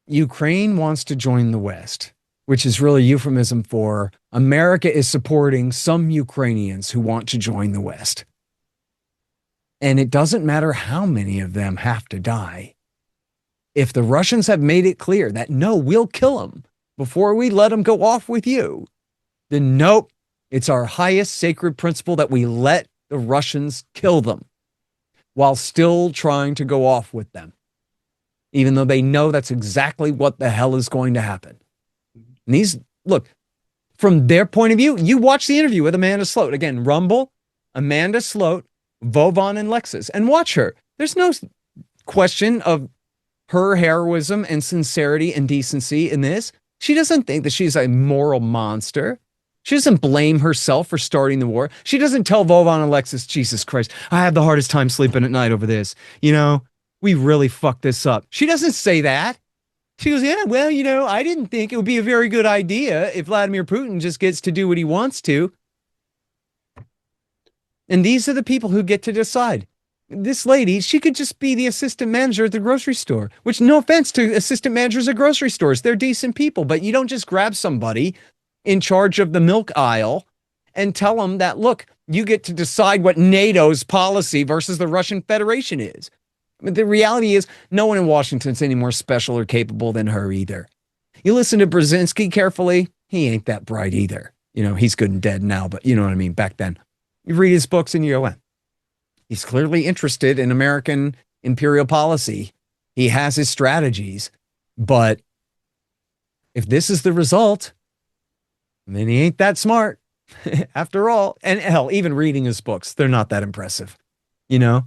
Ukraine wants to join the West, which is really euphemism for America is supporting some Ukrainians who want to join the West. And it doesn't matter how many of them have to die. If the Russians have made it clear that, no, we'll kill them before we let them go off with you, then nope, it's our highest sacred principle that we let the Russians kill them while still trying to go off with them, even though they know that's exactly what the hell is going to happen. And these, look, from their point of view, you watch the interview with Amanda Sloat. Again, Rumble, Amanda Sloat, Vovon, and Lexus, and watch her. There's no question of her heroism and sincerity and decency in this. She doesn't think that she's a moral monster. She doesn't blame herself for starting the war. She doesn't tell Vovon and Lexus, Jesus Christ, I have the hardest time sleeping at night over this. You know, we really fucked this up. She doesn't say that. She goes, yeah, well, you know, I didn't think it would be a very good idea if Vladimir Putin just gets to do what he wants to. And these are the people who get to decide. This lady, she could just be the assistant manager at the grocery store, which, no offense to assistant managers at grocery stores, they're decent people, but you don't just grab somebody in charge of the milk aisle and tell them that, look, you get to decide what NATO's policy versus the Russian Federation is. I mean, the reality is no one in Washington's any more special or capable than her either. You listen to Brzezinski carefully, he ain't that bright either. You know, he's good and dead now, but you know what I mean, back then. You read his books and you go, he's clearly interested in American imperial policy. He has his strategies, but if this is the result, then he ain't that smart after all. And hell, even reading his books, they're not that impressive. You know,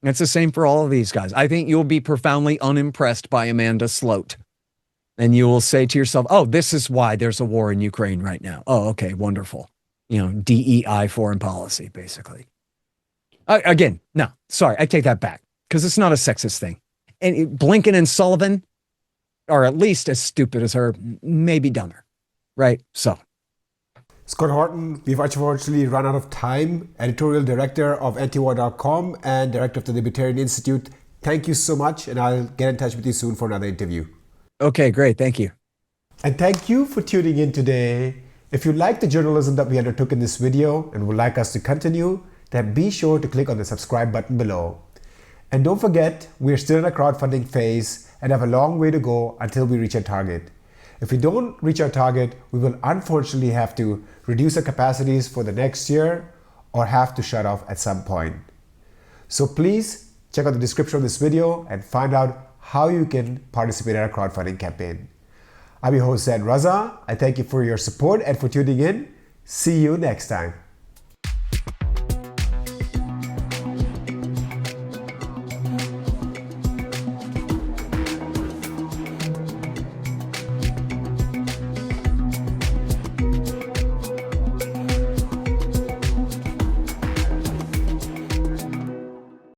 it's the same for all of these guys. I think you'll be profoundly unimpressed by Amanda Sloat. And you will say to yourself, oh, this is why there's a war in Ukraine right now. Oh, okay, wonderful. You know, DEI foreign policy, basically. Again, no, sorry, I take that back because it's not a sexist thing. And Blinken and Sullivan are at least as stupid as her, maybe dumber, right? So.
Scott Horton, we've unfortunately run out of time. Editorial director of antiwar.com and director of the Libertarian Institute. Thank you so much, and I'll get in touch with you soon for another interview.
Okay, great. Thank you.
And thank you for tuning in today. If you like the journalism that we undertook in this video and would like us to continue, then be sure to click on the subscribe button below. And don't forget, we're still in a crowdfunding phase and have a long way to go until we reach our target. If we don't reach our target, we will unfortunately have to reduce our capacities for the next year or have to shut off at some point. So please check out the description of this video and find out how you can participate in our crowdfunding campaign. I'm your host, Zain Raza. I thank you for your support and for tuning in. See you next time.